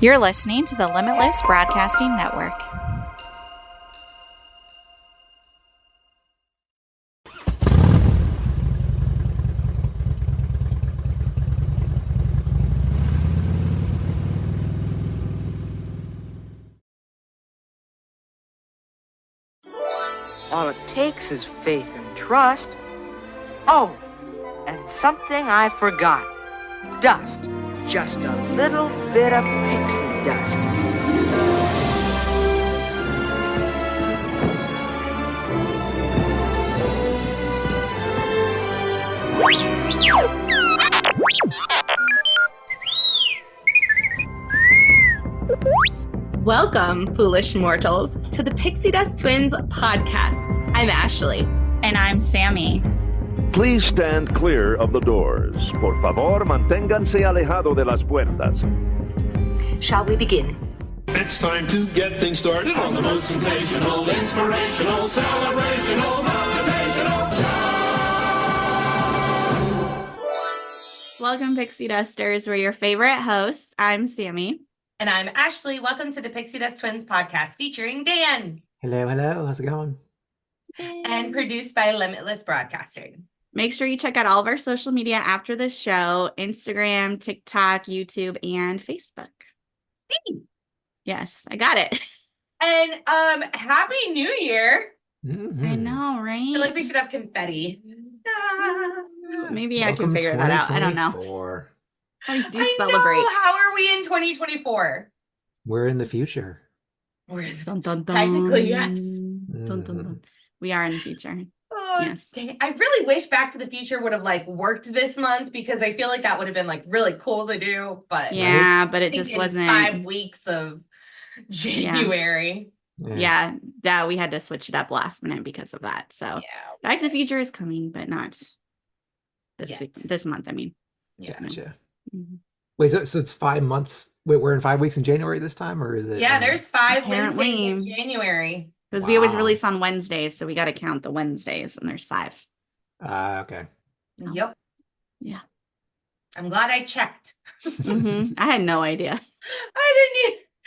You're listening to the Limitless Broadcasting Network. All it takes is faith and trust. Oh, and something I forgot. Dust. Just a little bit of pixie dust. Welcome, foolish mortals, to the Pixie Dust Twins podcast. I'm Ashley. And I'm Sammi. Please stand clear of the doors. Por favor, manténganse alejado de las puertas. Shall we begin? It's time to get things started on the most sensational, inspirational, celebrational, motivational show. Welcome, Pixie Dusters. We're your favorite hosts. I'm Sammi. And I'm Ashley. Welcome to the Pixie Dust Twins podcast featuring Dan. Hello, hello. How's it going? And produced by Limitless Broadcasting. Make sure you check out all of our social media after the show: Instagram, TikTok, YouTube, and Facebook. Hey. Yes, I got it. And Happy New Year. Mm-hmm. I know, right? I feel like we should have confetti. Maybe I can figure that out. I don't know. I do celebrate. Know. How are we in 2024? We're in the future. Dun, dun, dun. Technically, yes. Dun, dun, dun. We are in the future. Oh, yes. Dang it. I really wish Back to the Future would have worked this month, because I feel like that would have been really cool to do. But yeah, but it just wasn't 5 weeks of January. Yeah, that we had to switch it up last minute because of that. So Yeah. Back to the Future is coming, but not this Yet. week, this month. I mean, Yeah. Gotcha. Mhm. Wait, so it's 5 months. Wait, we're in 5 weeks in January this time, or is it? Yeah, there's 5 Apparently. Wednesdays in January. because we always Wow. release on Wednesdays, so we got to count the Wednesdays, and there's 5. Okay. Oh. Yep. Yeah. I'm glad I checked. I had no idea.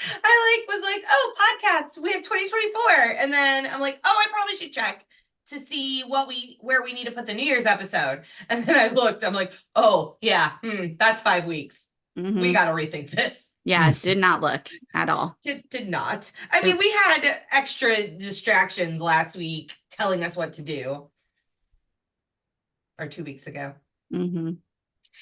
I was like, oh, podcast, we have 2024. And then I'm like, oh, I probably should check to see where we need to put the New Year's episode. And then I looked, I'm like, oh yeah, that's 5 weeks. Mhm. We got to rethink this. Yeah, did not look at all. Did not. I mean, we had extra distractions last week telling us what to do. Or 2 weeks ago. Mm-hmm.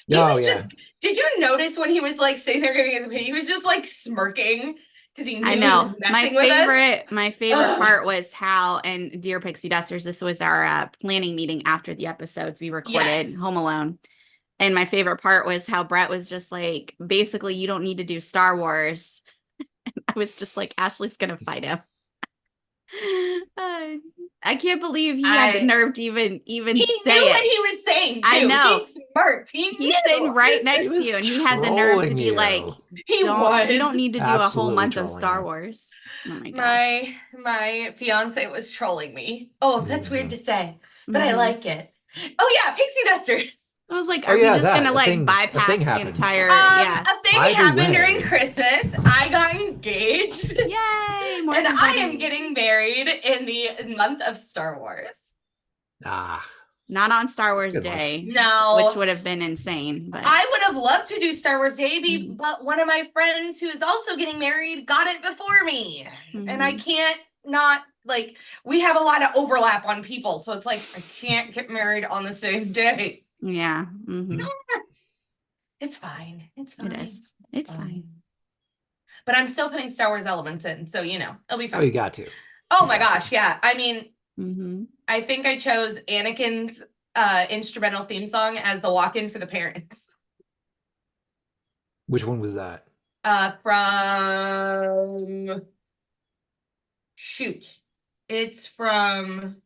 He Oh, was yeah. just, did you notice when he was sitting there giving his opinion, he was just smirking because he knew I he know. was messing with us. My favorite Ugh. part was how, and dear Pixie Dusters, this was our planning meeting after the episodes we recorded, Yes. Home Alone. And my favorite part was how Brett was just like, basically, you don't need to do Star Wars. And I was just like, Ashley's going to fight him. I can't believe he had the nerve to even He say knew it. what he was saying, too. I know. He smirked. He He's knew. sitting right next to was you, and he had the nerve to be trolling like, you. He was. You don't need to do a whole Absolutely month of trolling Star you. Wars. Oh my gosh. My fiance was trolling me. Oh, that's weird to say, but I Mhm. like it. Oh, yeah, Pixie Dusters. I was like, Oh, are we yeah, just that. gonna A thing bypass the happened. entire yeah. A thing By the happened way- during Christmas. I got engaged. Yay! More And I confetti. am getting married in the month of Star Wars. Not on Star Wars Good month. Day. No. Which would have been insane. But I would have loved to do Star Wars Day, Mhm. but one of my friends who is also getting married got it before me. And I Mhm. can't not, we have a lot of overlap on people. So it's I can't get married on the same day. yeah. Mhm. It's fine. It's fine. It is. It's fine. But I'm still putting Star Wars elements in. So, it'll be Oh, fine. you got to. Oh my gosh. Yeah. I mean, Mm-hmm. I think I chose Anakin's instrumental theme song as the walk-in for the parents. Which one was that? It's from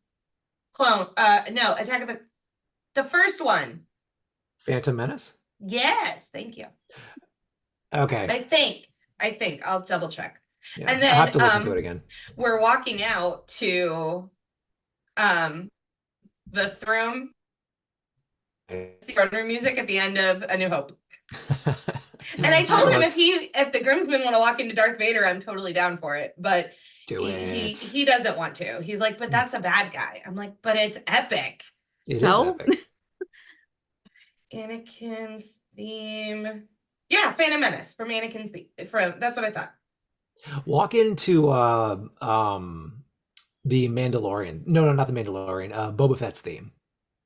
Attack of the first one. Phantom Menace? Yes, thank you. Okay. I think I'll double check. Yeah. and then, I'll have to listen to it again. We're walking out to the throne runner music at the end of A New Hope. And I told him Looks- if the groomsmen want to walk into Darth Vader, I'm totally down for it. But Do it. he doesn't want to. He's like, but that's a bad guy. I'm like, but it's epic. It is No? epic. Anakin's theme. Yeah, Phantom Menace from Anakin's theme. That's what I thought. Walk into the Mandalorian. No, not the Mandalorian. Boba Fett's theme.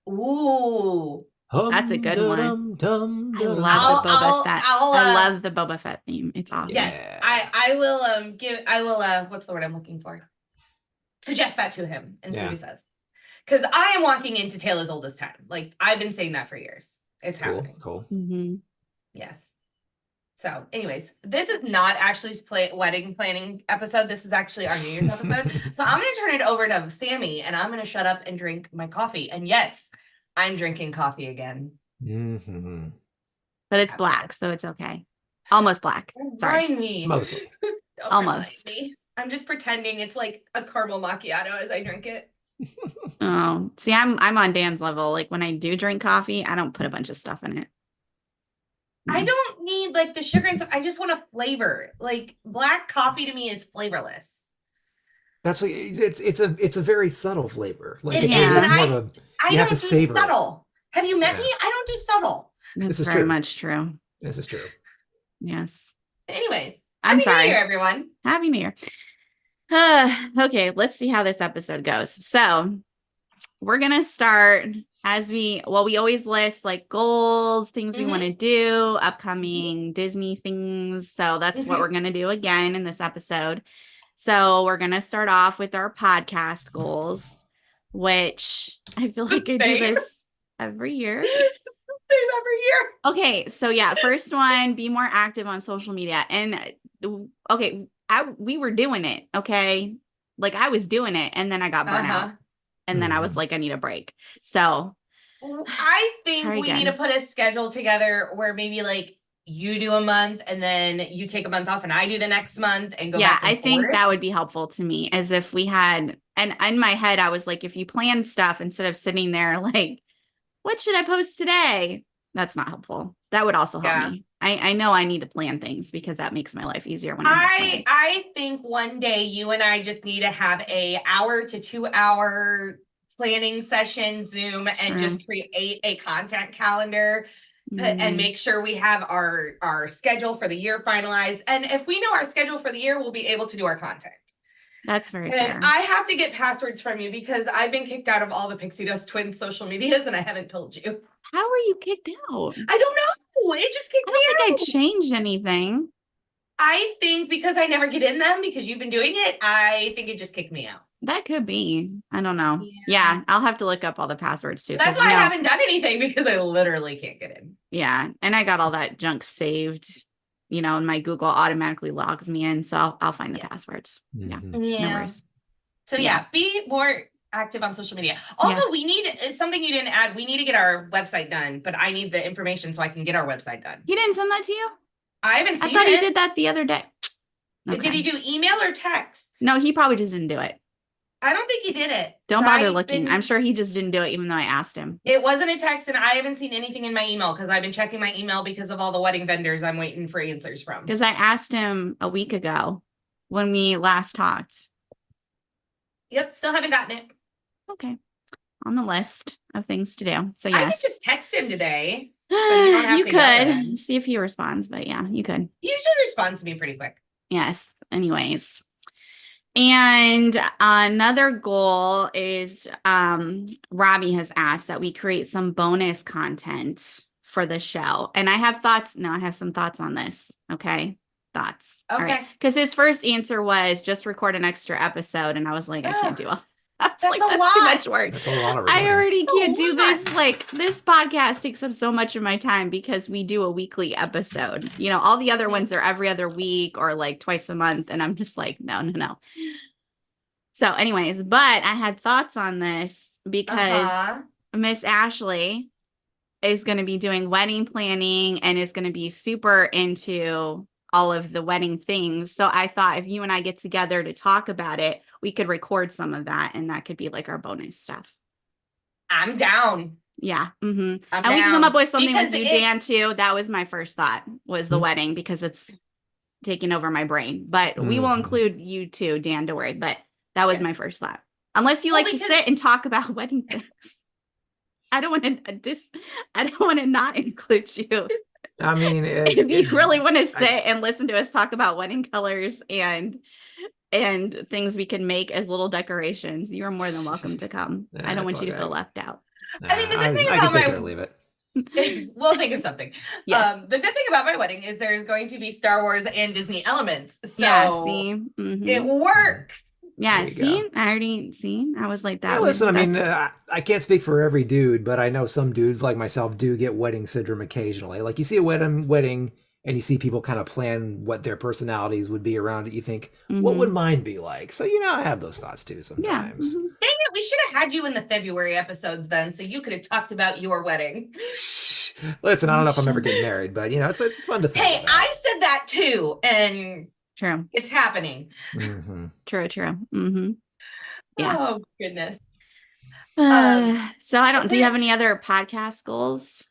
Ooh. That's a good one. I love I'll- the Boba I'll- Fett. I'll, I love the Boba Fett theme. It's awesome. Yeah. Yes, I will what's the word I'm looking for? Suggest that to him and see what he says. Because I am walking into Tale as Old as Time. Like I've been saying that for years. It's happening. Cool. Mm-hmm. Yes. So, anyways, this is not Ashley's wedding planning episode. This is actually our New Year's episode. So I'm going to turn it over to Sammi, and I'm going to shut up and drink my coffee. And yes, I'm drinking coffee again. Mm-hmm. But it's black, so it's okay. Almost black. Sorry. Remind me. Mostly. Don't Almost. remind me. I'm just pretending it's like a caramel macchiato as I drink it. Oh, see, I'm on Dan's level. Like when I do drink coffee, I don't put a bunch of stuff in it. I don't need like the sugar and stuff. I just want a flavor. Like black coffee to me is flavorless. That's what it's a very subtle flavor. Like It it's, is, it's and more I- of a I You have don't to do savor it. subtle. Have you met Yeah. me? I don't do subtle. That's This is very true. much true. this is true. Yes. Anyway, I'm Happy sorry. New Year, everyone. Happy New Year. Okay, let's see how this episode goes. So we're gonna start as we always list like goals, things we Mhm. want to do, upcoming Disney things. So that's what Mhm. we're gonna do again in this episode. So we're gonna start off with our podcast goals, which I feel like I do Same. this every year. Same every year. Okay, so yeah, first one, be more active on social media. And okay, we were doing it, okay? Like I was doing it and then I got burnt Uh-huh. out. And then I was Mhm. like, I need a break. So I think Try we again. need to put a schedule together where maybe like you do a month and then you take a month off and I do the next month and go yeah, back and I think forth. that would be helpful to me as if we had, and in my head, I was like, if you plan stuff instead of sitting there like, what should I post today? That's not helpful. That would also help Yeah. me. I know I need to plan things because that makes my life easier when I have plans. I think one day you and I just need to have a hour to 2 hour planning session Zoom and Sure. just create a content calendar and Mhm. make sure we have our schedule for the year finalized. And if we know our schedule for the year, we'll be able to do our content. That's very And fair. I have to get passwords from you because I've been kicked out of all the Pixie Dust Twins social medias and I haven't told you. How are you kicked out? I don't know. It just kicked I me don't think out. I changed anything. I think because I never get in them because you've been doing it, I think it just kicked me out. That could be. I don't know. Yeah. Yeah, I'll have to look up all the passwords too. That's 'cause, why you I know, haven't done anything because I literally can't get in. yeah, and I got all that junk saved, and my Google automatically logs me in, so I'll find the Yeah. passwords. Yeah, Mhm. no worries. So Yeah. be more active on social media. Also, Yes. we need something you didn't add. We need to get our website done, but I need the information so I can get our website done. He didn't send that to you? I haven't I seen thought it. he did that the other day. Did Okay. he do email or text? No, he probably just didn't do it. I don't think he did it. Don't But bother I've looking. been- I'm sure he just didn't do it, even though I asked him. It wasn't a text, and I haven't seen anything in my email because I've been checking my email because of all the wedding vendors I'm waiting for answers from. Because I asked him a week ago when we last talked. Yep, still haven't gotten it. Okay. On the list of things to do. So I yes. could just text him today. you don't have you to yell at him. could see if he responds, but yeah, you could. He usually responds to me pretty quick. Yes. Anyways. And another goal is Robbie has asked that we create some bonus content for the show. And I have thoughts. No, I have some thoughts on this. Okay. Thoughts. All right. Okay. Because his first answer was just record an extra episode. And I was like, I can't do all. I was That's like, a that's too lot. much work. That's a lot of I recording. already can't a do lot. this. Like this podcast takes up so much of my time because we do a weekly episode. All the other ones are every other week or like twice a month. And I'm just like, no. So anyways, but I had thoughts on this because Uh-huh. Miss Ashley is going to be doing wedding planning and is going to be super into all of the wedding things. So I thought if you and I get together to talk about it, we could record some of that and that could be like our bonus stuff. I'm down. Yeah. Mm-hmm. I'm And we can come down. up with something with Because you, it- Dan, too. That was my first thought, was the Mhm. wedding, because it's taking over my brain. But we will Mhm. include you too, Dan, don't worry. But that was Yes. my first thought. Unless you Well, like to because- sit and talk about wedding things. I don't want to I don't want to not include you. I mean, If you really want to I- sit and listen to us talk about wedding colors and things we can make as little decorations, you're more than welcome to come. Nah, I don't that's want you to all feel right. left out. I mean, the good thing I about can take my- it or leave it. We'll think of something. Yes. The good thing about my wedding is there's going to be Star Wars and Disney elements. So Yeah, see? Mhm. it works. Yeah, There you see? go. I already seen. I was like that. Yeah, would- listen, I mean, that's- I can't speak for every dude, but I know some dudes like myself do get wedding syndrome occasionally. Like you see a wedding and you see people kind of plan what their personalities would be around it. You think, what Mhm. would mine be like? So, I have those thoughts too Yeah. sometimes. Mhm. Dang it, we should have had you in the February episodes then, so you could have talked about your wedding. Listen, I don't know if I'm ever getting married, but it's fun to think Hey, about. I've said that too, and True. it's happening. Mhm. True. Mm-hmm. Yeah. Oh goodness. So I don't. Do you have any other podcast goals?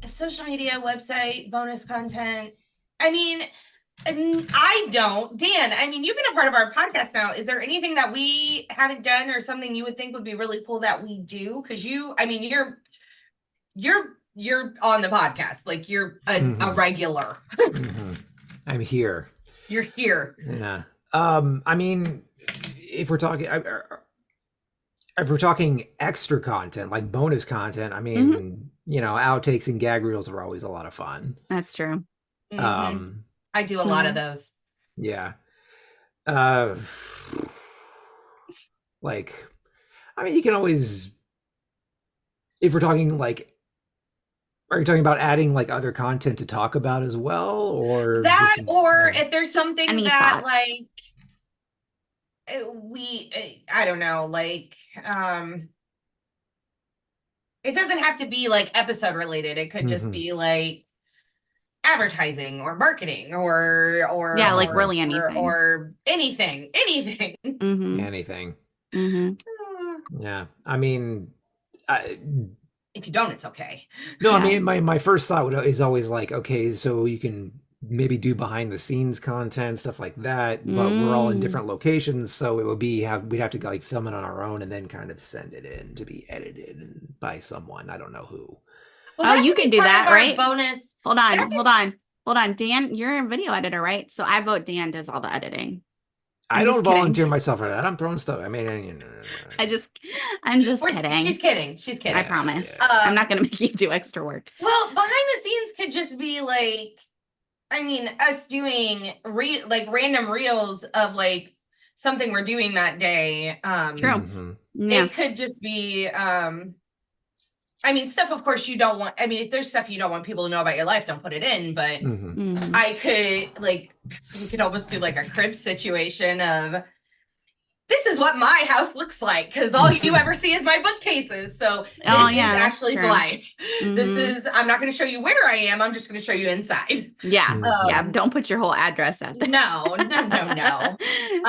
Social media, website, bonus content. I mean, I don't. Dan, I mean, you've been a part of our podcast now. Is there anything that we haven't done or something you would think would be really cool that we do? Because you're on the podcast. Like you're a Mhm. regular. Mhm. I'm here. You're here. Yeah. I mean, if we're talking extra content, like bonus content, I mean, outtakes and gag reels are always a lot of fun. That's true. Mhm. I do a lot of those. Yeah. Like, I mean, you can always, if we're talking like, are you talking about adding like other content to talk about as well, or That, just- or if there's something any that thoughts? like I don't know, like it doesn't have to be like episode related. It could just Mhm. be like advertising or marketing or Yeah, like or- really or- anything. or anything. Mm-hmm. anything? Mm-hmm. Yeah. I mean, If you don't, it's okay. no, I Yeah. mean, my first thought is always like, okay, so you can maybe do behind the scenes content, stuff like that, but we're all in Mm. different locations, so it would be we'd have to like film it on our own and then kind of send it in to be edited by someone. I don't know who. Well, Oh, that you could can be do part that, of our right? Bonus. Hold on. That could- Hold on. Dan, you're a video editor, right? So I vote Dan does all the editing. I I'm don't just kidding. volunteer myself for that. I'm throwing stuff. I mean, I'm just kidding. She's kidding. She's kidding. I promise. Yeah. I'm not going to make you do extra work. Well, behind the scenes could just be like, I mean, us doing like random reels of like something we're doing that day. True. Mhm. Yeah. It could just be, I mean, stuff, of course, you don't want. I mean, if there's stuff you don't want people to know about your life, don't put it in. But Mhm. Mhm. I could, like, we could almost do like a crib situation of this is what my house looks like because all you ever see is my bookcases. So this Oh, is yeah, that's Ashley's true. life. This Mhm. is, I'm not going to show you where I am. I'm just going to show you inside. Yeah. Mhm. Yeah. Don't put your whole address out there. No.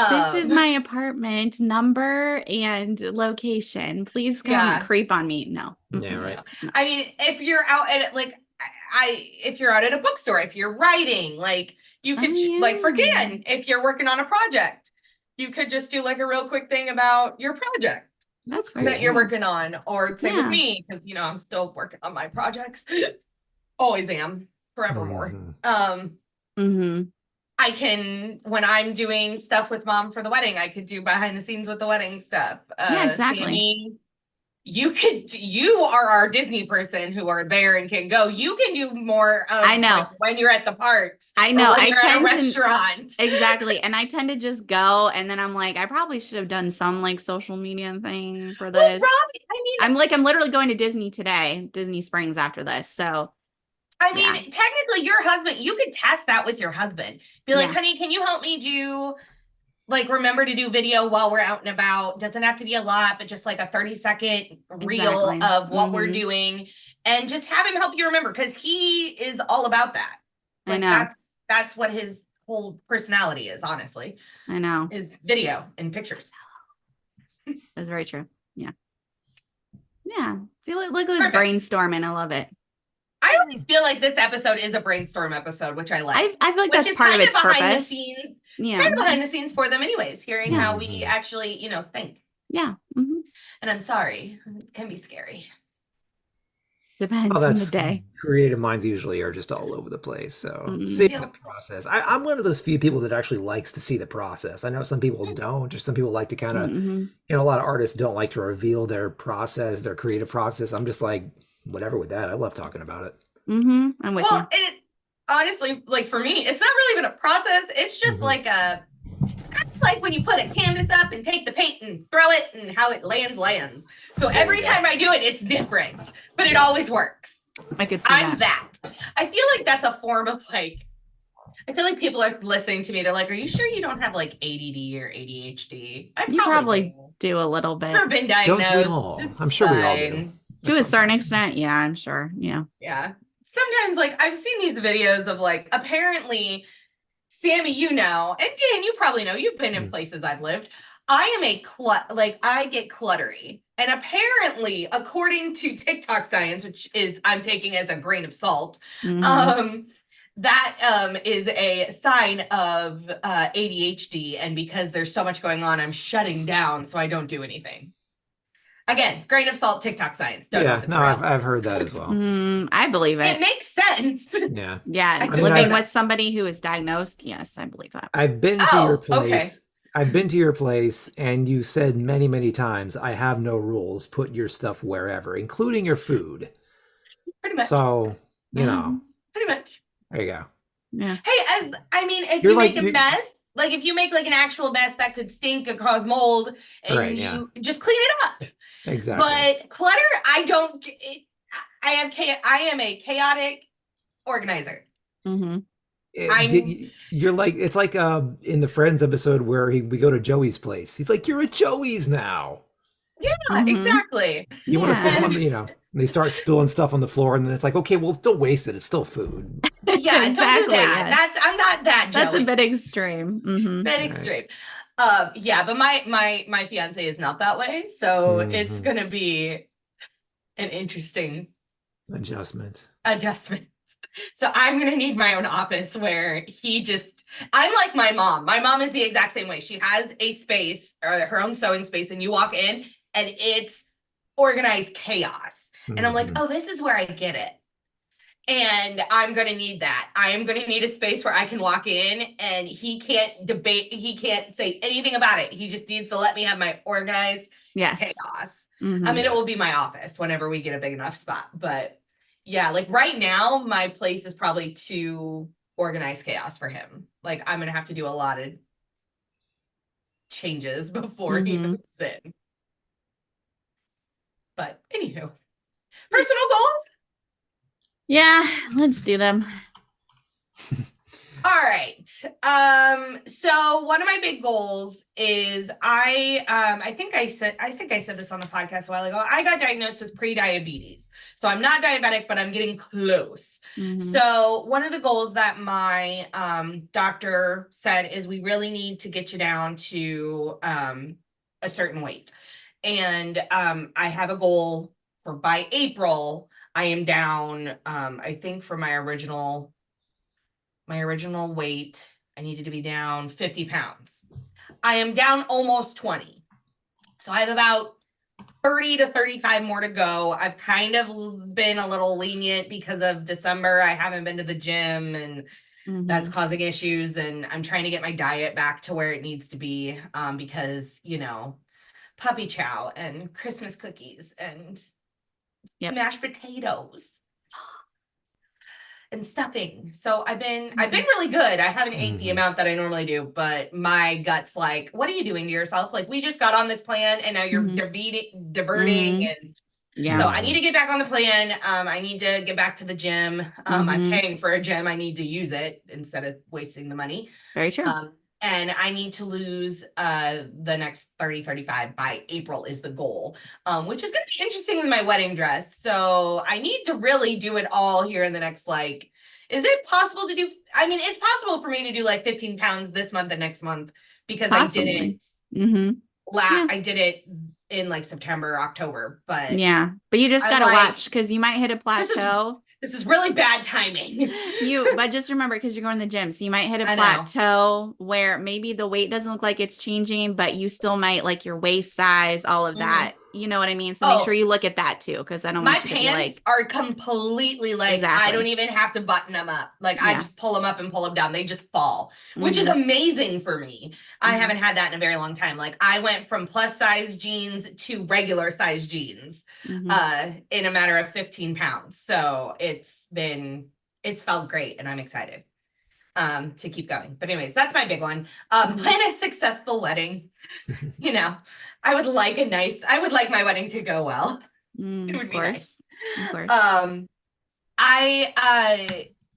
This is my apartment number and location. Please come Yeah. creep on me. No. Yeah, right. I mean, if you're out at like, if you're out at a bookstore, if you're writing, like you could, Oh, like for yeah. Dan, if you're working on a project, you could just do like a real quick thing about your project That's very that you're true. working on, or same Yeah. with me, because I'm still working on my projects. Always am, forevermore. Mhm. Mm-hmm. I can, when I'm doing stuff with Mom for the wedding, I could do behind the scenes with the wedding stuff. Yeah, exactly. Sammi, you are our Disney person who are there and can go. You can do more of I know. like, when you're at the parks. I or know. when I you're at a tend to- restaurant. Exactly. And I tend to just go and then I'm like, I probably should have done some like social media thing for Well, this. Robbie, I mean, I'm literally going to Disney today, Disney Springs after this. So yeah. technically your husband, you could test that with your husband. Be like, Yeah. honey, can you help me do, like, remember to do video while we're out and about? Doesn't have to be a lot, but just like a 30-second reel Exactly. of what we're Mhm. doing, and just have him help you remember, because he is all about that. I Like, know. that's what his whole personality is, honestly, I know. is video and pictures. That's very true. Yeah. Yeah. See, look at this Perfect. brainstorming. I love it. I always feel like this episode is a brainstorm episode, which I like. I feel like Which that's is part of kind its behind the purpose. scenes. Yeah. It's kind of behind the scenes for them anyways, hearing Yeah. how we actually, think. Yeah. Mhm. And I'm sorry, it can be scary. Depends Well, on the that's day. creative minds usually are just all over the place. So Mhm. seeing the Yep. process, I'm one of those few people that actually likes to see the process. I know some people don't, or some people like to kind of, Mhm. a lot of artists don't like to reveal their process, their creative process. I'm just like, whatever with that. I love talking about it. Mhm. I'm with you. Well, and honestly, like for me, it's not really even a process. It's just Mhm. it's kind of like when you put a canvas up and take the paint and throw it and how it lands. So every time I do it, it's different, but it always works. I could see I'm that. that. I feel like that's a form of I feel like people are listening to me. They're like, "Are you sure you don't have like ADD or ADHD?" I You probably do a little bit. never been Don't we diagnosed. all? It's I'm sure we all do. fine. To a certain extent, yeah, I'm sure. Yeah. Yeah. Sometimes, I've seen these videos of apparently, Sammy, and Dan, you probably know, you've been in places I've lived. I am I get cluttery. And apparently, according to TikTok science, which is I'm taking as a grain of salt, Mhm. that is a sign of ADHD. And because there's so much going on, I'm shutting down so I don't do anything. Again, grain of salt, TikTok science. Don't know if it's real. I've heard that as well. I believe It it. makes sense. Yeah. Yeah. just Living know with somebody who is diagnosed. Yes, I believe that. I've been to your Oh, okay. place. I've been to your place, and you said many, many times, "I have no rules. Put your stuff wherever, including your food." Pretty much. So, Pretty much. there you go. Yeah. Hey, I mean, if You're you like- make a mess, if you make an actual mess that could stink or cause mold, and Right, you just clean it up. Exactly. But clutter, I don't. I am a chaotic organizer. Mhm. You're like, it's like in the Friends episode where we go to Joey's place. He's like, "You're at Joey's now." Yeah, Mhm. exactly. You want to spill some, Yes. and they start spilling stuff on the floor, and then it's like, okay, well, don't waste it. It's still food. Yeah, don't do Exactly, that. yes. I'm not that. That's Joey. a bit extreme. Mhm. Bit extreme. Yeah, but my fiance is not that way, so it's Mhm. gonna be an interesting Adjustment. adjustment. So I'm gonna need my own office where I'm like my mom. My mom is the exact same way. She has a space or her own sewing space, and you walk in and it's organized chaos. And I'm like, Mhm. oh, this is where I get it. And I'm going to need that. I am going to need a space where I can walk in and he can't say anything about it. He just needs to let me have my organized Yes. chaos. Mhm. I mean, it will be my office whenever we get a big enough spot. But yeah, right now, my place is probably too organized chaos for him. I'm going to have to do a lot of changes before he Mhm. moves in. But anywho, personal goals. Yeah, let's do them. All right. So one of my big goals is I think I said this on the podcast a while ago. I got diagnosed with pre-diabetes. So I'm not diabetic, but I'm getting close. Mhm. So one of the goals that my doctor said is we really need to get you down to a certain weight. And I have a goal for by April, I am down, I think for my original weight, I needed to be down 50 pounds. I am down almost 20. So I have about 30 to 35 more to go. I've kind of been a little lenient because of December. I haven't been to the gym and that's causing issues. And I'm trying to get my diet back to where it needs to be because, puppy chow and Christmas cookies and mashed potatoes and stuffing. So I've been really good. I haven't ate the amount that I normally do, but my gut's like, what are you doing to yourself? We just got on this plan and now you're diverting. And so I need to get back on the plan. I need to get back to the gym. I'm paying for a gym. I need to use it instead of wasting the money. Very true. And I need to lose the next 30, 35 by April is the goal, which is going to be interesting with my wedding dress. So I need to really do it all here in the next, is it possible to do? I mean, it's possible for me to do 15 pounds this month and next month because Possibly. I did it. Mhm. I did it in like September, October, but Yeah, but you just I'm gotta like, watch because you might hit a This is- plateau. this is really bad timing. But just remember, because you're going to the gym, so you might hit a I know. plateau where maybe the weight doesn't look like it's changing, but you still might like your waist size, all of that. You know what I mean? So make sure Oh. you look at that too, because I don't My want you to be pants like, are completely like, I Exactly. don't even have to button them up. Like I Yeah. just pull them up and pull them down. They just fall, which is amazing for me. I Mhm. haven't had that in a very long time. Like I went from plus size jeans to regular size jeans Mhm. in a matter of 15 pounds. So it's felt great and I'm excited to keep going. But anyways, that's my big one. Plan a successful wedding. You know, I would like my wedding to go well. It would Of be nice. course. Of course.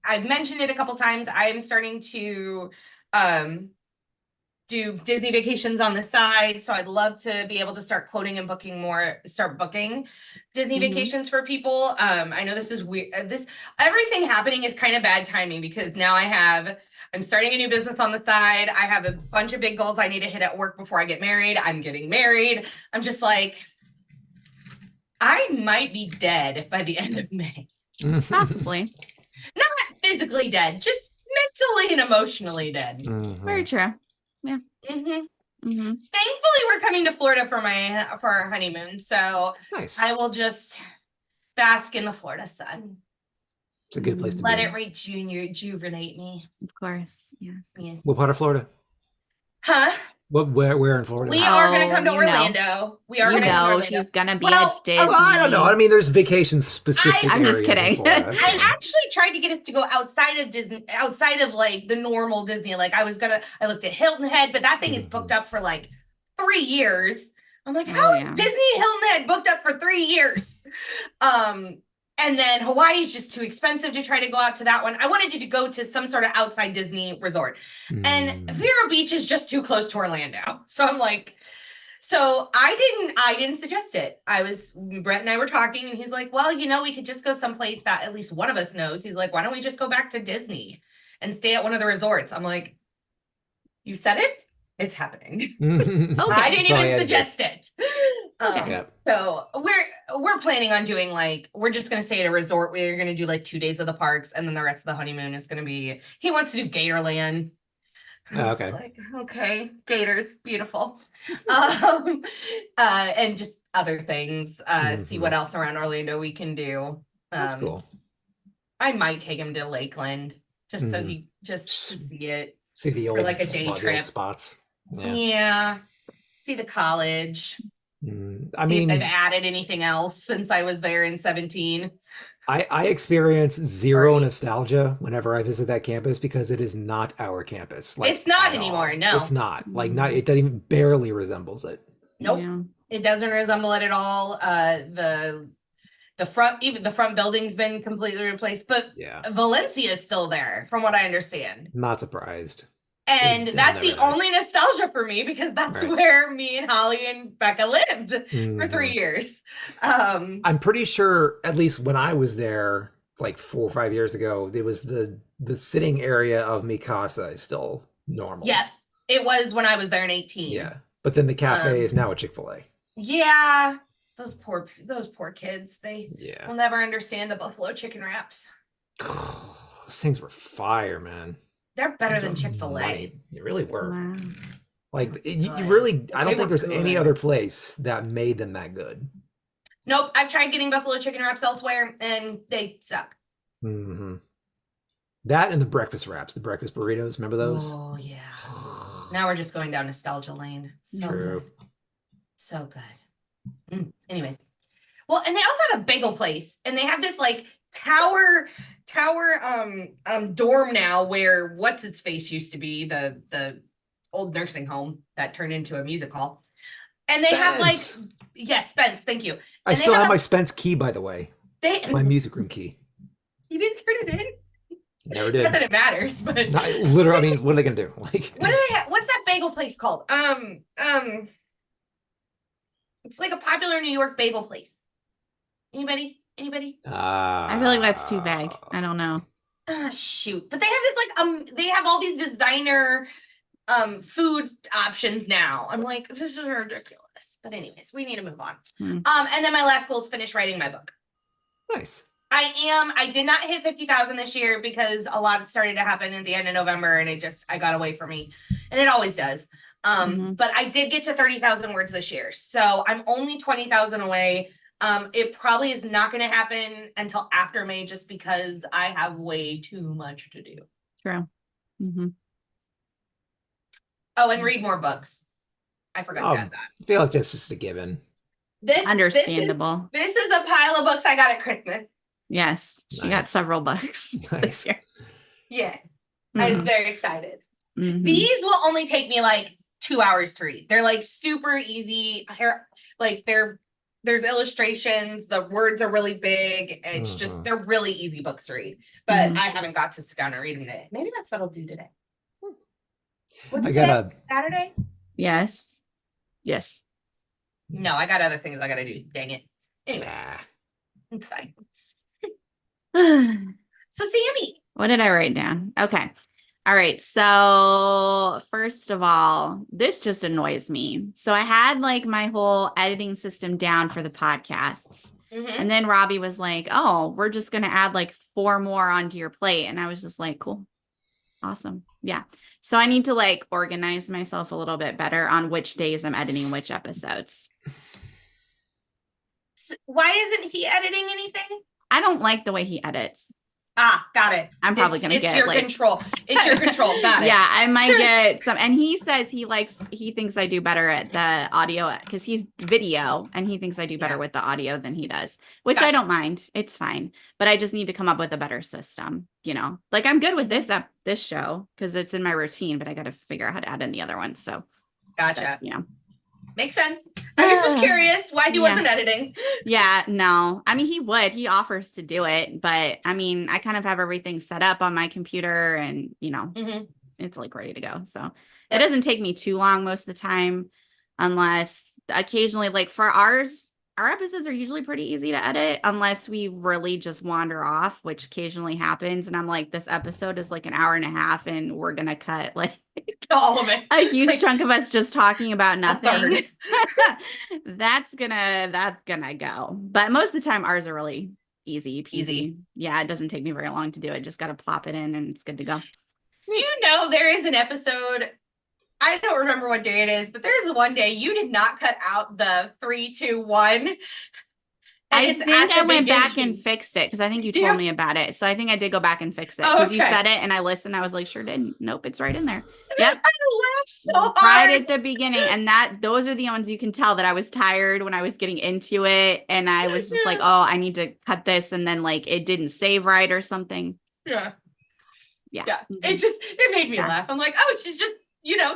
I've mentioned it a couple times. I am starting to do Disney vacations on the side. So I'd love to be able to start quoting and start booking Disney vacations for people. I know this is weird. Everything happening is kind of bad timing because now I'm starting a new business on the side. I have a bunch of big goals I need to hit at work before I get married. I'm getting married. I'm just like, I might be dead by the end of May. Possibly. Not physically dead, just mentally and emotionally dead. Very true. Yeah. Thankfully, we're coming to Florida for our honeymoon, so Nice. I will just bask in the Florida sun. It's a good place to Let be. it rejuvenate me. Of course. Yes. What part of Florida? Huh? Where in Florida? We are going to Oh, come to you know. Orlando. We are going to come to Orlando. She's gonna be Well, at Disney. Well, I don't know. I mean, there's vacation specific I'm just areas in kidding. Florida, I so. actually tried to get us to go outside of Disney, outside of like the normal Disney. Like I looked at Hilton Head, but that thing is booked up for like 3 years. I'm like, how is Disney Hilton Head booked up for 3 years? And then Hawaii's just too expensive to try to go out to that one. I wanted you to go to some sort of outside Disney resort. And Vero Beach is just too close to Orlando. So I'm like, so I didn't suggest it. Brett and I were talking and he's like, well, we could just go someplace that at least one of us knows. He's like, why don't we just go back to Disney and stay at one of the resorts? I'm like, you said it? It's happening. I didn't even suggest it. So we're planning on doing we're just going to stay at a resort. We're going to do 2 days of the parks. And then the rest of the honeymoon is going to be, he wants to do Gatorland. Okay, Gators, beautiful. And just other things, see what else around Orlando we can do. That's cool. I might take him to Lakeland just so he to see it. See the old a day trip spots. Yeah. See the college. I mean, if they've added anything else since I was there in 2017. I experience zero nostalgia whenever I visit that campus because it is not our campus. It's not anymore. No, it's not. It doesn't even barely resembles it. Nope, it doesn't resemble it at all. The front building's been completely replaced, but Valencia is still there, from what I understand. Not surprised. And that's the only nostalgia for me because that's where me and Holly and Becca lived for 3 years. I'm pretty sure, at least when I was there, 4 or 5 years ago, it was the sitting area of Mikasa is still normal. Yep, it was when I was there in 2018. Yeah, but then the cafe is now a Chick-fil-A. Yeah, those poor kids. They will never understand the buffalo chicken wraps. Those things were fire, man. They're better than Chick-fil-A. They really were. Wow. You really, I don't think there's any other place that made them that good. Nope. I've tried getting buffalo chicken wraps elsewhere and they suck. That and the breakfast wraps, the breakfast burritos. Remember those? Oh, yeah. Now we're just going down nostalgia lane. So True. Good. So good. Anyways. Well, and they also have a bagel place and they have this tower dorm now where what's its face used to be the old nursing home that turned into a music hall. And they have Spence, thank you. I still have my Spence key, by the way. My music room key. You didn't turn it in? Never did. Not that it matters, but literally, I mean, what are they gonna do? what do they have? What's that bagel place called? It's a popular New York bagel place. Anybody? I feel like that's too vague. I don't know. Shoot. But they have this they have all these designer food options now. I'm like, this is ridiculous. this. But anyways, we need to move on. Hmm. And then my last goal is finish writing my book. Nice. I did not hit 50,000 this year because a lot started to happen at the end of November and I got away from me, and it always does. But I did get to 30,000 words this year. So I'm only 20,000 away. It probably is not going to happen until after May just because I have way too much to do. True. Mm-hmm. Oh, and read more books. I forgot to add that. I feel like that's just a given. Understandable. This is a pile of books I got at Christmas. Yes, she got Nice. several books Nice. this year. Yes. I was Mhm. very excited. Mhm. These will only take me like 2 hours to read. They're like super easy. There's illustrations. The words are really big. It's just, they're really easy books to read. But Mhm. I haven't got to sit down and read them today. Maybe that's what I'll do today. What's I today? got a Saturday? Yes. Yes. No, I got other things I gotta do. Dang it. Anyways, nah. it's fine. What So Sammy. did I write down? Okay. All right. So first of all, this just annoys me. So I had like my whole editing system down for the podcasts. Mhm. And then Robbie was like, oh, we're just going to add like 4 more onto your plate. And I was just like, cool. Awesome. Yeah. So I need to like organize myself a little bit better on which days I'm editing which episodes. Why isn't he editing anything? I don't like the way he edits. Ah, got it. I'm probably gonna It's get, your like- control. It's your control. Got it. Yeah, I might get some. And he says he thinks I do better at the audio because he's video and he thinks I do better Yeah. with the audio than he does, which I Gotcha. don't mind. It's fine. But I just need to come up with a better system, Like I'm good with this show because it's in my routine, but I got to figure out how to add in the other ones. So Gotcha. that's, Makes sense. I just was curious why he Yeah. wasn't editing. Yeah, no. I mean, he offers to do it, but I mean, I kind of have everything set up on my computer and, Mhm. it's like ready to go. So Yep. it doesn't take me too long most of the time, unless occasionally, like for ours, our episodes are usually pretty easy to edit unless we really just wander off, which occasionally happens. And I'm like, this episode is like an hour and a half and we're going to cut like All of it. a huge Like, chunk of us just talking about a nothing. third. That's gonna go. But most of the time ours are really easy peasy. Easy. Yeah, it doesn't take me very long to do it. Just got to plop it in and it's good to go. Do you know there is an episode? I don't remember what day it is, but there's one day you did not cut out the 3, 2, 1. I it's think at I the went back and beginning. fixed it because I think you Did told you? me about it. So I think I did go back and fix it Oh, because you okay. said it and I listened. I was like, sure did. Nope, it's right in there. Yep. I laughed so hard. Right at the beginning. And those are the ones you can tell that I was tired when I was getting into it. And I was just like, oh, I need to cut this. And then like it didn't save right or something. Yeah. Yeah. Yeah. Mhm. It made me Yeah. laugh. I'm like, oh, she's just,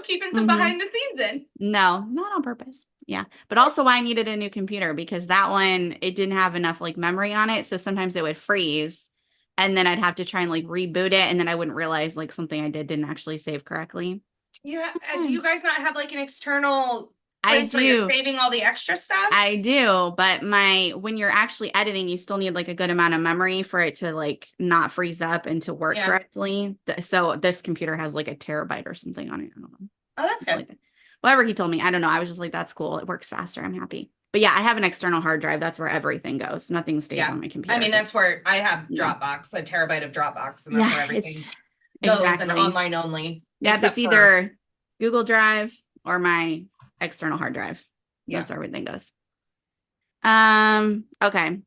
keeping some Mhm. behind the scenes in. No, not on purpose. Yeah. But also I needed a new computer because that one, it didn't have enough like memory on it. So sometimes it would freeze and then I'd have to try and like reboot it. And then I wouldn't realize like something I did didn't actually save correctly. Yeah. Do you guys not have like an external I place where you're do. saving all the extra stuff? I do, but when you're actually editing, you still need like a good amount of memory for it to like not freeze up and to work Yeah. correctly. So this computer has like a terabyte or something on it. I don't know. Oh, that's Something good. like that. Whatever he told me, I don't know. I was just like, that's cool. It works faster. I'm happy. But yeah, I have an external hard drive. That's where everything goes. Nothing stays Yeah. on my computer. I mean, that's where I have Yeah. Dropbox, a terabyte of Dropbox, and that's where everything it's goes and exactly. online only. Yeah, except it's for- either Google Drive or my external hard drive. Yeah. That's where everything goes. Okay.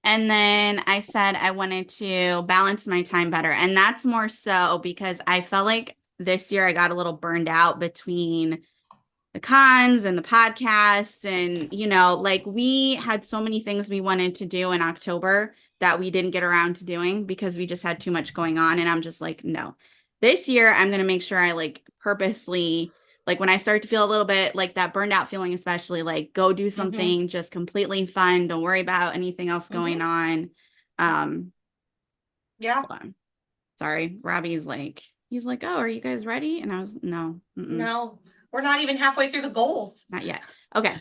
And then I said I wanted to balance my time better. And that's more so because I felt like this year I got a little burned out between the cons and the podcasts. And, like we had so many things we wanted to do in October that we didn't get around to doing because we just had too much going on. And I'm just like, no, this year I'm going to make sure I like purposely, like when I start to feel a little bit like that burned out feeling, especially like go do something just completely fun. Don't worry about anything else going on. Yeah. Hold on. Sorry. Robbie's like, he's like, oh, are you guys ready? And I was, no, No, we're not even halfway through the goals. not yet. Okay.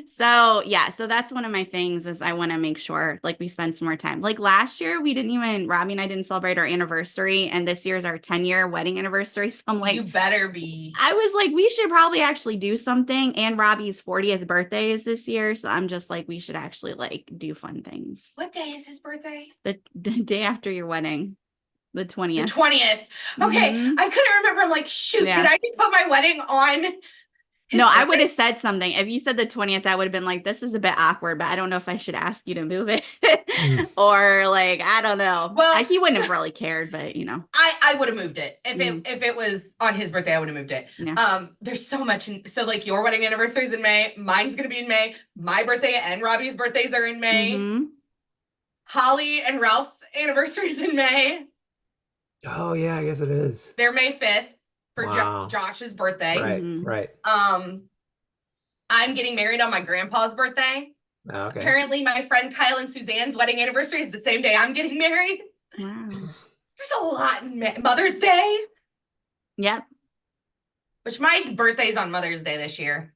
So yeah, so that's one of my things is I want to make sure like we spend some more time. Like last year we didn't even Robbie and I didn't celebrate our anniversary, and this year's our 10-year wedding anniversary. So I'm like, You better be. I was like, we should probably actually do something. And Robbie's 40th birthday is this year. So I'm just like, we should actually like do fun things. What day is his birthday? The day after your wedding, the 20th. The 20th. Okay. Mhm. I couldn't remember. I'm like, shoot, Yeah. did I just put my wedding on? his No, I birthday? would have said something. If you said the 20th, I would have been like, this is a bit awkward, but I don't know if I should ask you to move it. Or like, I don't know. Well, He wouldn't have really cared, but you know. I would have moved it. If it was on his birthday, I would have moved it. Yeah. There's so much so like your wedding anniversary is in May, mine's gonna be in May, my birthday and Robbie's birthdays are in May. Mhm. Holly and Ralph's anniversaries in May. Oh yeah, I guess it is. They're May 5th for Wow. Josh's birthday. Right, Mhm. right. I'm getting married on my grandpa's birthday. Oh, okay. Apparently, my friend Kyle and Suzanne's wedding anniversary is the same day I'm getting married. Wow. There's a lot in Mother's Day, Yep. which my birthday's on Mother's Day this year.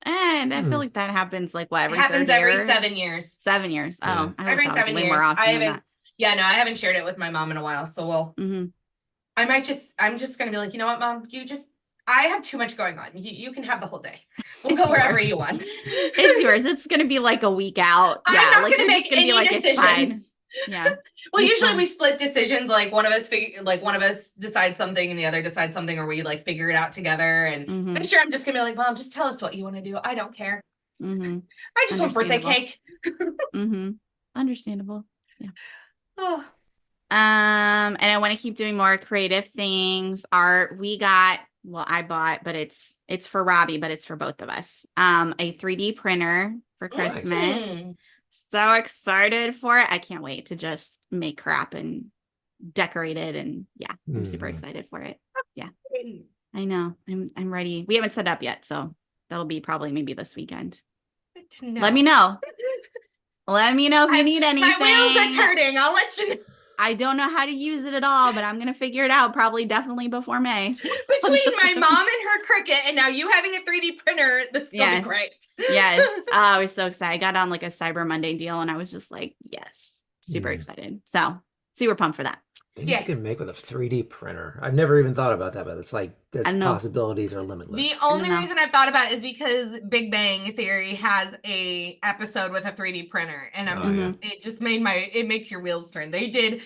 And I feel like that happens like what, It every happens third every year? 7 years. 7 years. Yeah. Oh, I Every thought it was 7 way years. more often I than haven't. Yeah, no, I haven't shared it with my mom in a while. So that. I'm just gonna be like, you know what, Mom, I have too much going on. You can have the whole day. We'll go It's wherever yours. you want. It's yours. It's gonna be like a week out. I'm Yeah, not like gonna you're make just gonna any be like, it's fine. decisions. Yeah. Well, It's usually fine. we split decisions. Like one of us decides something and the other decides something, or we like figure it out together. And Mhm. this year I'm just gonna be like, Mom, just tell us what you want to do. I don't care. Mhm. I just want birthday Understandable. cake. Mhm. Understandable. Oh, And I want to keep doing more creative things. Art. I bought, but it's for Robbie, but it's for both of us. A 3D printer for Nice. Christmas. Mm. So excited for it. I can't wait to just make crap and decorate it. And yeah, I'm super Mhm. excited for it. Yeah, I know. I'm ready. We haven't set up yet, so that'll be probably maybe this weekend. Good to know. Let me know. Let me know if you need anything. My wheels are turning. I'll let you know. I don't know how to use it at all, but I'm gonna figure it out definitely before May. So Between just- my mom and her Cricut, and now you having a 3D printer, this will Yes. be great. Yes. Oh, I was so excited. I got on like a Cyber Monday deal and I was just like, yes, super Mm. excited. So super pumped for that. Things Yeah. you can make with a 3D printer. I've never even thought about that, but it's like I know. possibilities are limitless. The only know. reason I've thought about it is because Big Bang Theory has a episode with a 3D printer, and I'm Oh, just yeah. it just made it makes your wheels turn. They did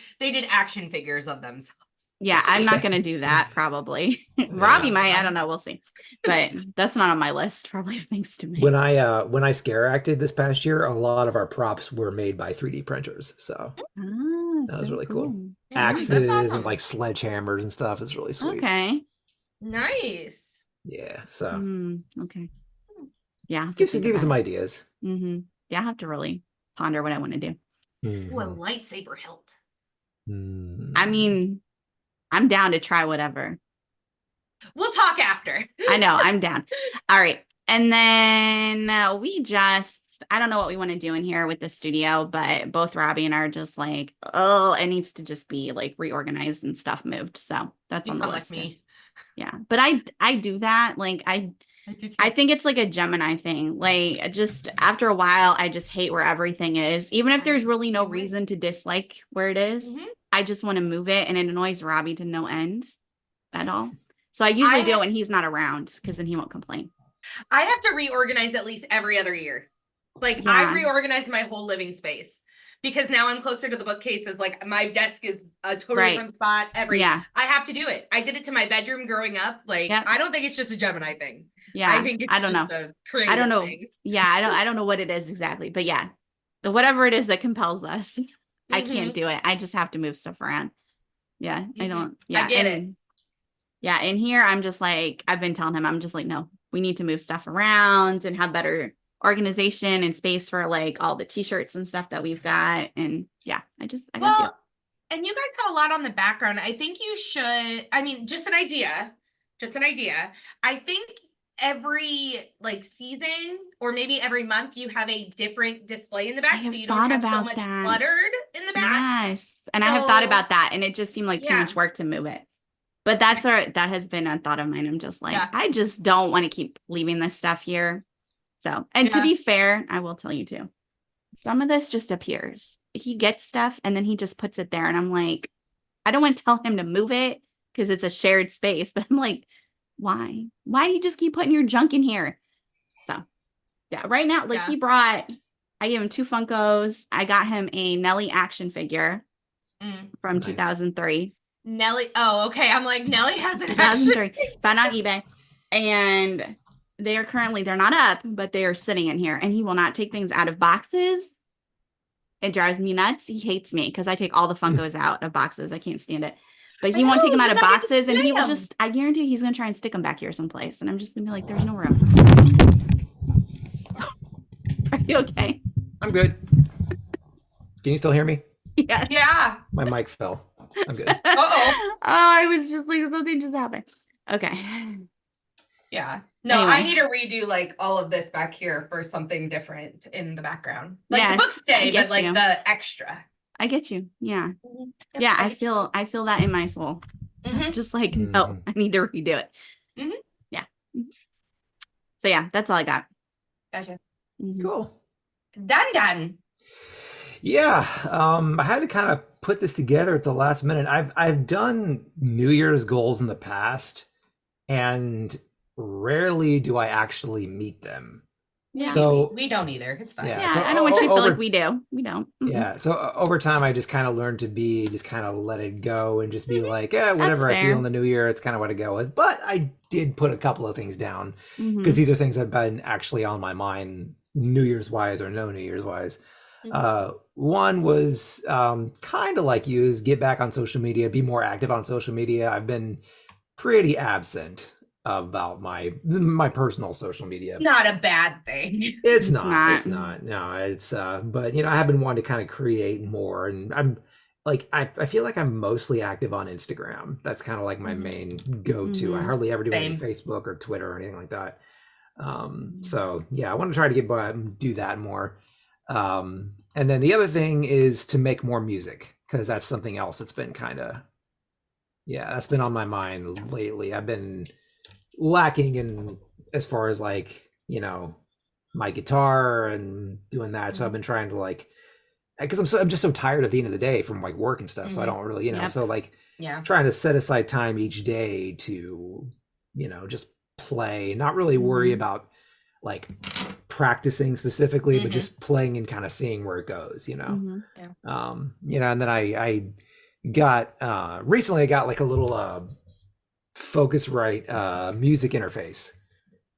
action figures of themselves. Yeah, I'm not gonna do that probably. Robbie might, I don't know, we'll see. But that's not on my list, probably thanks to me. When I scare acted this past year, a lot of our props were made by 3D printers. So that was really cool. Yeah, axes that's awesome. and like sledgehammers and stuff is really sweet. Okay. Nice. Yeah. So Okay. Yeah. give you some ideas. Mm-hmm. Yeah, I have to really ponder what I want to do. Ooh, a Mhm. lightsaber hilt. Mm. I mean, I'm down to try whatever. We'll talk after. I know, I'm down. All right. And then I don't know what we want to do in here with the studio, but both Robbie and I are just like, oh, it needs to just be like reorganized and stuff moved. So that's You on the sound like list. me. Yeah. But I do that. Like I do too. I think it's like a Gemini thing. Like just after a while, I just hate where everything is. Even if there's really no Same way. reason to dislike where it is, Mhm. I just want to move it, and it annoys Robbie to no end at all. So I usually do it when he's not around because then he won't complain. I have to reorganize at least every other year. Like Yeah. I reorganized my whole living space because now I'm closer to the bookcases. Like my desk is a totally Right. different spot. Yeah. I have to do it. I did it to my bedroom growing up. Like Yep. I don't think it's just a Gemini thing. Yeah. I think it's I don't just know. a creative I don't know. thing. Yeah, I don't know what it is exactly, but yeah, whatever it is that compels us, I can't do it. I just have to move stuff around. Yeah, I Mhm. don't. Yeah, I get it. Yeah, in here, I'm just like, I've been telling him, I'm just like, no, we need to move stuff around and have better organization and space for like all the t-shirts and stuff that we've got. And yeah, I got to do it. Well, and you guys have a lot on the background. I think you should, I mean, just an idea. I think every like season or maybe every month you have a different display in the back so have you don't have thought so about much that. cluttered in the back. Yes. And I have thought So- about that, and it just seemed like too Yeah. much work to move it. But that has been a thought of mine. I'm just like, Yeah. I just don't want to keep leaving this stuff here. So, and to Yeah. be fair, I will tell you too, some of this just appears. He gets stuff and then he just puts it there. And I'm like, I don't want to tell him to move it because it's a shared space, but I'm like, why? Why do you just keep putting your junk in here? So yeah, right now, like Yeah. I gave him 2 Funkos. I got him a Nelly action figure from Nice. 2003. Nelly. Oh, okay. I'm like, Nelly has an action. 2003. Found on eBay. And they're not up, but they are sitting in here. And he will not take things out of boxes. It drives me nuts. He hates me because I take all the Funkos out of boxes. I can't stand it. But he won't take them out of boxes, and he will just, I guarantee he's going to try and stick them back here someplace. And I'm just going to be like, there's no room. Are you okay? I'm good. Can you still hear me? Yeah. Yeah. My mic fell. I'm good. Uh-oh. Oh, I was just like, something just happened. Okay. Yeah. No, I Anyway. need to redo like all of this back here for something different in the background. Like Yes, the books stay, I get but like you. the extra. I get you. Yeah. Yep, Yeah, I get feel that in my soul. you. Mhm. Just like, no, Mhm. I need to redo it. Mhm. Yeah. So yeah, that's all I got. Gotcha. Mhm. Cool. Done. Yeah, I had to kind of put this together at the last minute. I've done New Year's goals in the past, and rarely do I actually meet them. Yeah. So We don't either. It's fine. Yeah, Yeah, so I don't want you to feel over- like we do. We don't. Mhm. yeah, so over time I just kind of learned to just kind of let it go and just be like, yeah, whatever I fair. feel in the new year, it's kind of what I go with. But I did put a couple of things down Mhm. because these are things that have been actually on my mind, New Year's wise or no New Year's wise. One was kind of like you, is get back on social media, be more active on social media. I've been pretty absent about my personal social media. It's not a bad thing. It's It's not. It's not. not. No, it's but I have been wanting to kind of create more, and I'm like I feel like I'm mostly active on Instagram. That's kind of like my main go-to. I Mhm. hardly ever do any Same. Facebook or Twitter or anything like that. So yeah, I want to try to do that more. And then the other thing is to make more music, because that's something else that's been that's been on my mind lately. I've been lacking in as far as like, my guitar and doing that. So I've been trying to like, because I'm just so tired at the end of the day from like work and stuff. So I don't really, Yep. so like Yeah. trying to set aside time each day to, just play, not really worry about like practicing specifically, but just playing and kind of seeing where it goes, Mhm. and then I got recently I got like a little Focusrite music interface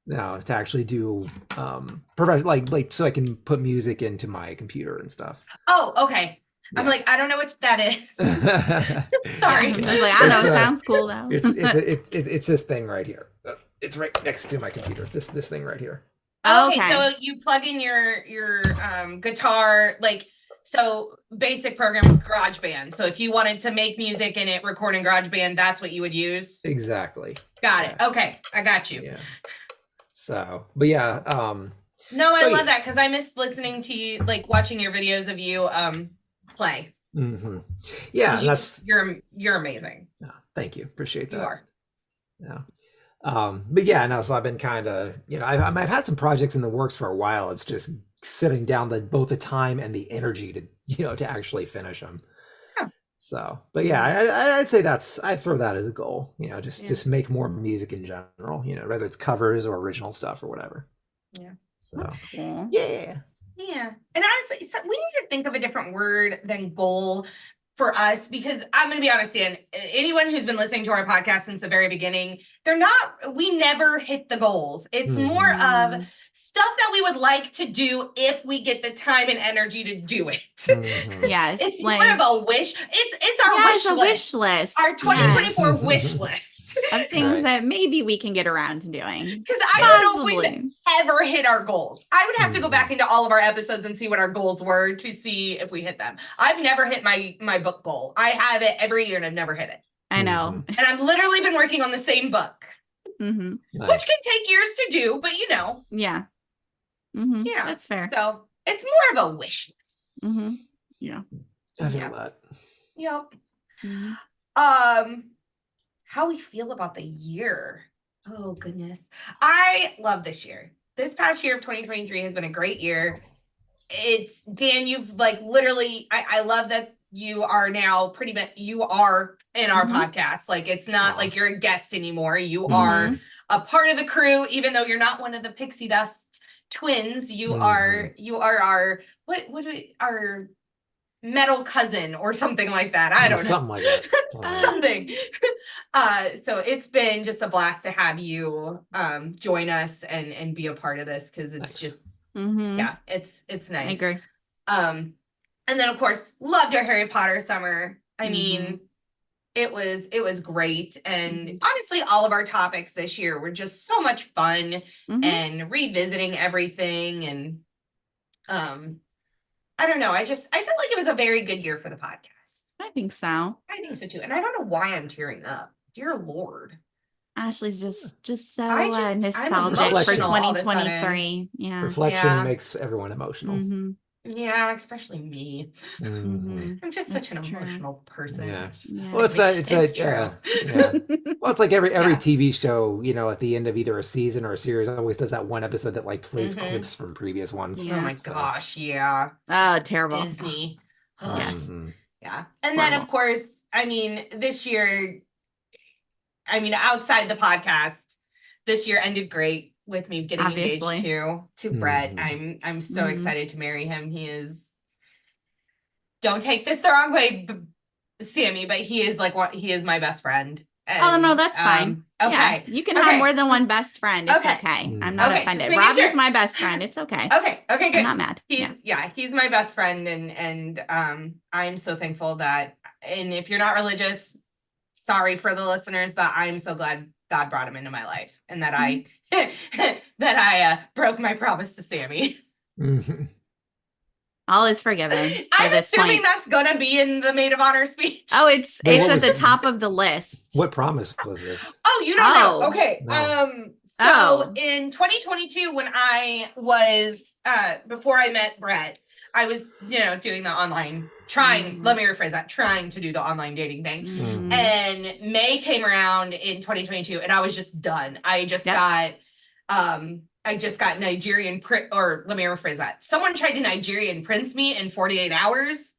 now to actually do like so I can put music into my computer and stuff. Oh, okay. I'm Yeah. like, I don't know what that is. Yeah, Sorry. I was like, I don't know. It's, Sounds cool though. It's this thing right here. It's right next to my computer. It's this thing right here. Okay, so you plug in your guitar, like, so basic program GarageBand. So if you wanted to make music and it record in GarageBand, that's what you would use. Exactly. Got it. Okay, I got you. Yeah. So, but yeah, No, I So, love yeah. that because I miss listening to you, like watching your videos of you play. Yeah, 'Cause and that's you're amazing. no, thank you. Appreciate that. You are. Yeah. But yeah, no, so I've been kind of, I've had some projects in the works for a while. It's just sitting down both the time and the energy to, to actually finish them. Yeah. So, but yeah, I'd say I'd throw that as a goal, just make more music in general, whether it's covers or original stuff or whatever. Yeah. So, Cool. yeah. Yeah. And honestly, so we need to think of a different word than goal for us, because I'm going to be honest, Dan, anyone who's been listening to our podcast since the very beginning, we never hit the goals. It's more of stuff that we would like to do if we get the time and energy to do it. Yes. It's like, more of a wish. It's our wish list. Our 2024 wish list. Of things Right. that maybe we can get around to doing. Because I don't know if Possibly. we've ever hit our goals. I would have to go back into all of our episodes and see what our goals were to see if we hit them. I've never hit my book goal. I have it every year and I've never hit it. I know. And I've literally been working on the same book, Mm-hmm. Nice. which can take years to do, but Yeah. Mm-hmm. Yeah. That's fair. So it's more of a wish list. Mm-hmm. Yeah. I feel Yeah. that. Yep. Mhm. How we feel about the year. Oh goodness. I love this year. this past year of 2023 has been a great year. It's Dan, you've like literally, I love that you are now pretty much, you are in our podcast. Like, it's not like you're a guest anymore. You are a part of the crew, even though you're not one of the Pixie Dust twins. You are our, our metal cousin or something like that. I don't know. Something like that. Something. So it's been just a blast to have you join us and be a part of this, because it's just yeah, it's nice. I agree. And then of course loved our Harry Potter summer. I mean, it was great, and honestly all of our topics this year were just so much fun, and revisiting everything, and I don't know, I feel like it was a very good year for the podcast. I think so. I think so too. And I don't know why I'm tearing up. Dear Lord. Ashley's just so I'm nostalgic for emotional all of a sudden. 2023. Yeah. Reflection makes everyone emotional. Yeah, especially me. I'm just such That's an true. emotional person. Yeah. Yeah. Well, it's true. Well, it's like every TV show, you know, at the end of either a season or a series, always does that one episode that like plays clips from previous ones. Yeah. Oh my gosh, yeah. Oh, terrible. Disney. Yes. Yeah. And then of course, I mean, this year, I mean, outside the podcast, this year ended great with me getting engaged to Brett. I'm so excited to marry him. He is, don't take this the wrong way, Sammy, but he is he is my best friend. And, oh no, that's fine. Okay. Yeah, you can have more than one best friend. It's okay. I'm not offended. Robbie's my best friend. It's okay. Okay, good. I'm not mad. He's my best friend, and I'm so thankful that, and if you're not religious, sorry for the listeners, but I'm so glad God brought him into my life, and that I broke my promise to Sammy. All is forgiven. I'm assuming that's gonna be in the maid of honor speech. Oh, it's at the top of the list. What promise was this? Oh, you don't know. Okay. No. So in 2022, when I was before I met Brett, I was, doing the online let me rephrase that, trying to do the online dating thing. And May came around in 2022 and I was just done. I just got Nigerian or let me rephrase that. Someone tried to Nigerian prince me in 48 hours.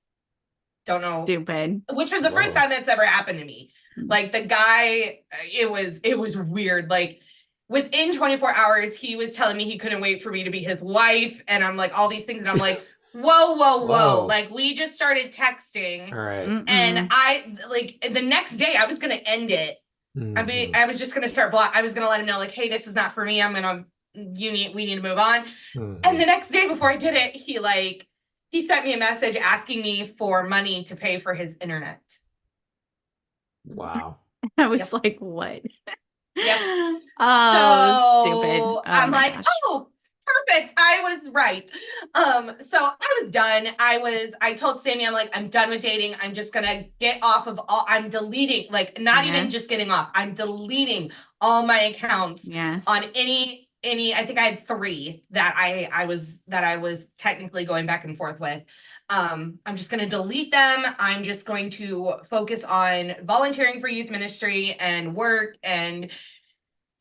Don't know. Stupid. Which was the first time that's ever happened to me. Like the guy, it was weird. Like within 24 hours, he was telling me he couldn't wait for me to be his wife. And I'm like, all these things. And I'm like, whoa. Like we just started texting. All right. And I the next day I was going to end it. I mean, I was just going to start I was going to let him know like, hey, this is not for me. We need to move on. And the next day before I did it, he sent me a message asking me for money to pay for his internet. Wow. I was like, what? Yep. Oh, stupid. Oh, I'm like, oh, perfect. I was right. So I was done. I told Sammy, I'm like, I'm done with dating. I'm just gonna get off of I'm deleting, not even just getting off. I'm deleting all my accounts on any, I think I had 3 that I was technically going back and forth with. I'm just going to delete them. I'm just going to focus on volunteering for youth ministry and work, and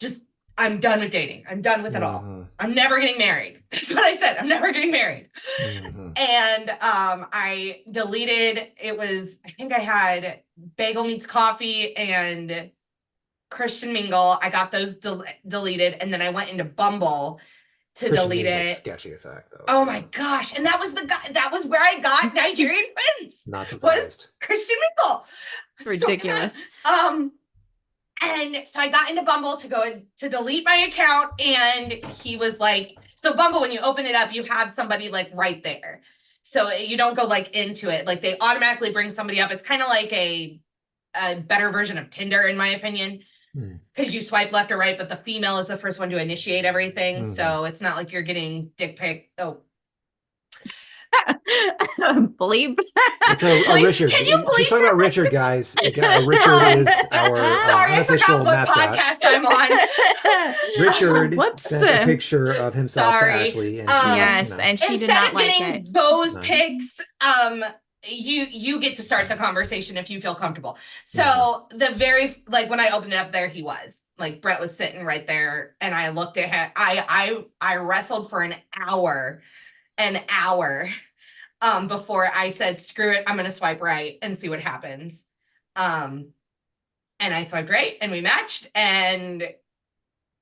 just, I'm done with dating. I'm done with it all. I'm never getting married. That's what I said. I'm never getting married. And I deleted, I think I had Bagel Meets Coffee and Christian Mingle. I got those deleted, and then I went into Bumble to delete it. Sketchy as heck, though. Oh my gosh. And that was that was where I got Nigerian Prince. Not surprised. Christian Mingle. Ridiculous. And so I got into Bumble to go to delete my account, and he was like, so Bumble, when you open it up, you have somebody right there. So you don't go into it. They automatically bring somebody up. It's kind of like a better version of Tinder, in my opinion. Because you swipe left or right, but the female is the first one to initiate everything. So it's not like you're getting dick pic. Oh. Bleep. It's a Richard. Can you bleep? She's talking about Richard, guys. Richard is our Sorry, I unofficial forgot what mascot. podcast I'm on. Richard sent a picture of himself to Ashley. And and she did not like it. Instead of getting those pics, you get to start the conversation if you feel comfortable. So the very when I opened it up there, he was Like Brett was sitting right there, and I looked at him. I wrestled for an hour before I said, screw it, I'm gonna swipe right and see what happens. And I swiped right, and we matched on the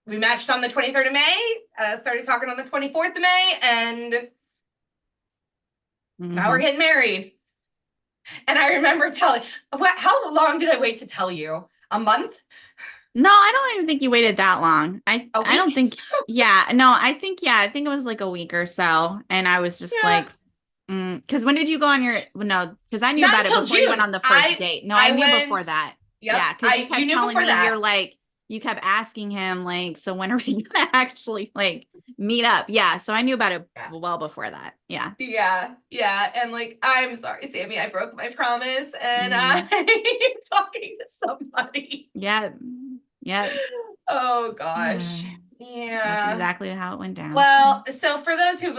23rd of May, started talking on the 24th of May, and now we're getting married. And I remember how long did I wait to tell you? A month? No, I don't even think you waited that long. I don't think, I think it was like a week or so. And I was just like, because when did you go on because I knew Not about it until before you went June. on the first date. No, I knew before that. Yep. Yeah, because you kept knew telling before me, that. you're like, you kept asking him, like, so when are we gonna actually like meet up? Yeah, so I knew about it well before that. Yeah. Yeah. And like, I'm sorry, Sammy, I broke my promise, and I'm talking to somebody. Yeah. Oh gosh. Yeah. That's exactly how it went down. Well, so for those who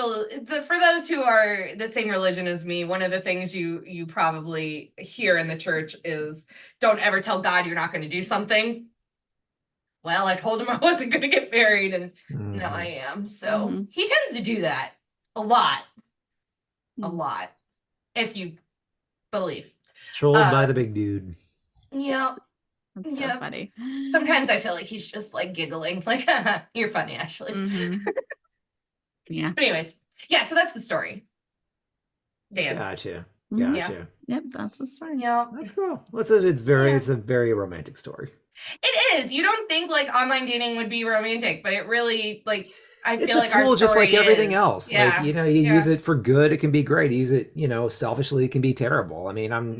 are the same religion as me, one of the things you probably hear in the church is, don't ever tell God you're not going to do something. Well, I told him I wasn't going to get married, and now I am. So he tends to do that a lot, if you believe. Trolled by the big dude. Yeah. That's so funny. Sometimes I feel like he's just like giggling, like, you're funny, Ashley. Yeah. But anyways, so that's the story. Dan. Gotcha. Yep, that's the story. Yeah. That's cool. It's a very romantic story. It is. You don't think like online dating would be romantic, but it really, like, I It's feel a like our tool just like story everything is. else. Yeah. Like, you use it for good, it can be great. Use it, selfishly, it can be terrible. I mean, I'm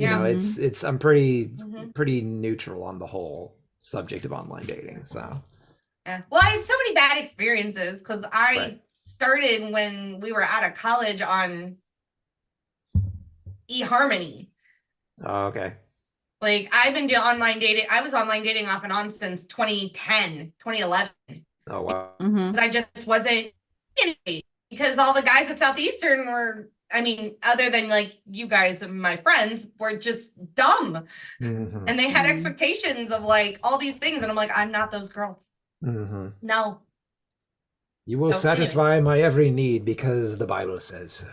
pretty neutral on the whole subject of online dating. So Yeah. Well, I had so many bad experiences because I started when we were out of college on eHarmony. Oh, okay. Like, I've been doing online dating. I was online dating off and on since 2010, 2011. Oh, wow. I just wasn't, because all the guys at Southeastern were, I mean, other than like you guys and my friends, were just dumb. And they had expectations of like all these things. And I'm like, I'm not those girls. No. You will satisfy my every need because the Bible says so.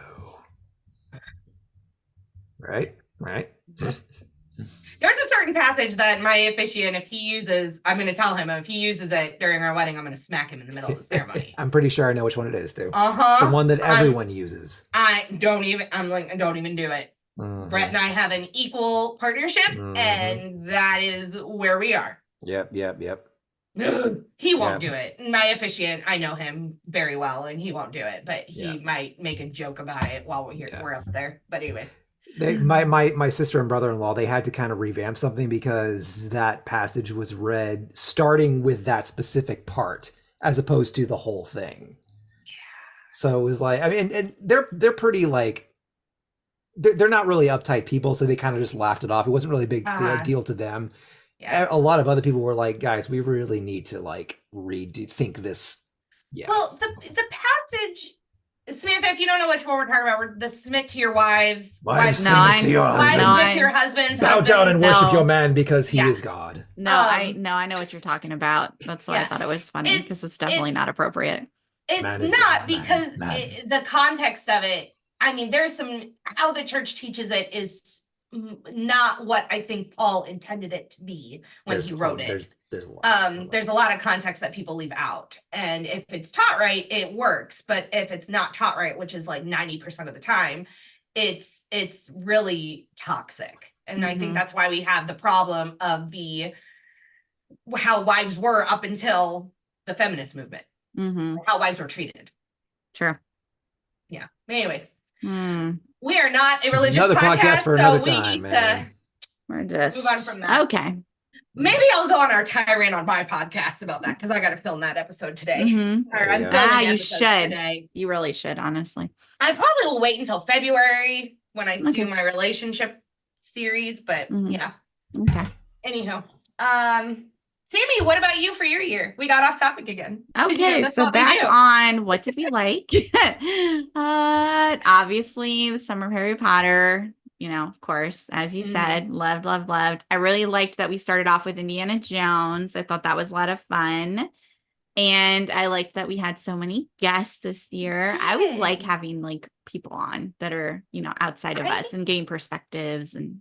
Right? There's a certain passage that my officiant, if he uses, I'm going to tell him, if he uses it during our wedding, I'm going to smack him in the middle of the ceremony. I'm pretty sure I know which one it is too. The one that everyone uses. Don't even do it. Brett and I have an equal partnership, and that is where we are. Yep. He won't do it. My officiant, I know him very well, and he won't do it, but he might make a joke about it while we're up there. But anyways. My sister and brother-in-law, they had to kind of revamp something because that passage was read starting with that specific part as opposed to the whole thing. Yeah. So it was like, I mean, and they're pretty like, they're not really uptight people, so they kind of just laughed it off. It wasn't really a big deal to them. Yeah. A lot of other people were like, guys, we really need to like think this. Yeah. Well, the passage, Samantha, if you don't know which one we're talking about, we're the submit to your wives. Wives submit to your husbands. Bow down and worship your man because he is God. I know what you're talking about. That's why I thought it was funny, because it's definitely not appropriate. It's not, because the context of it, I mean, there's how the church teaches it is not what I think Paul intended it to be when he wrote it. There's a lot of context that people leave out, and if it's taught right, it works. But if it's not taught right, which is like 90% of the time, it's really toxic. And I think that's why we have the problem of how wives were up until the feminist movement, how wives were treated. Sure. Yeah. Anyways, we are not a religious podcast, so we need to move on from that. Okay. Maybe I'll go on our tirade on my podcast about that, because I got to film that episode today. Or I'm filming the you should. today. You really should, honestly. I probably will wait until February when I do my relationship series, but yeah. Okay. Anyhow, Sammy, what about you for your year? We got off topic again. Okay, so back on what did we like? Obviously, the summer of Harry Potter. of course, as you Mhm. said, loved, loved, loved. I really liked that we started off with Indiana Jones. I thought that was a lot of fun. And I liked that we had so many guests this year. I always like Did. having like people on that are, outside of I- us and getting perspectives and,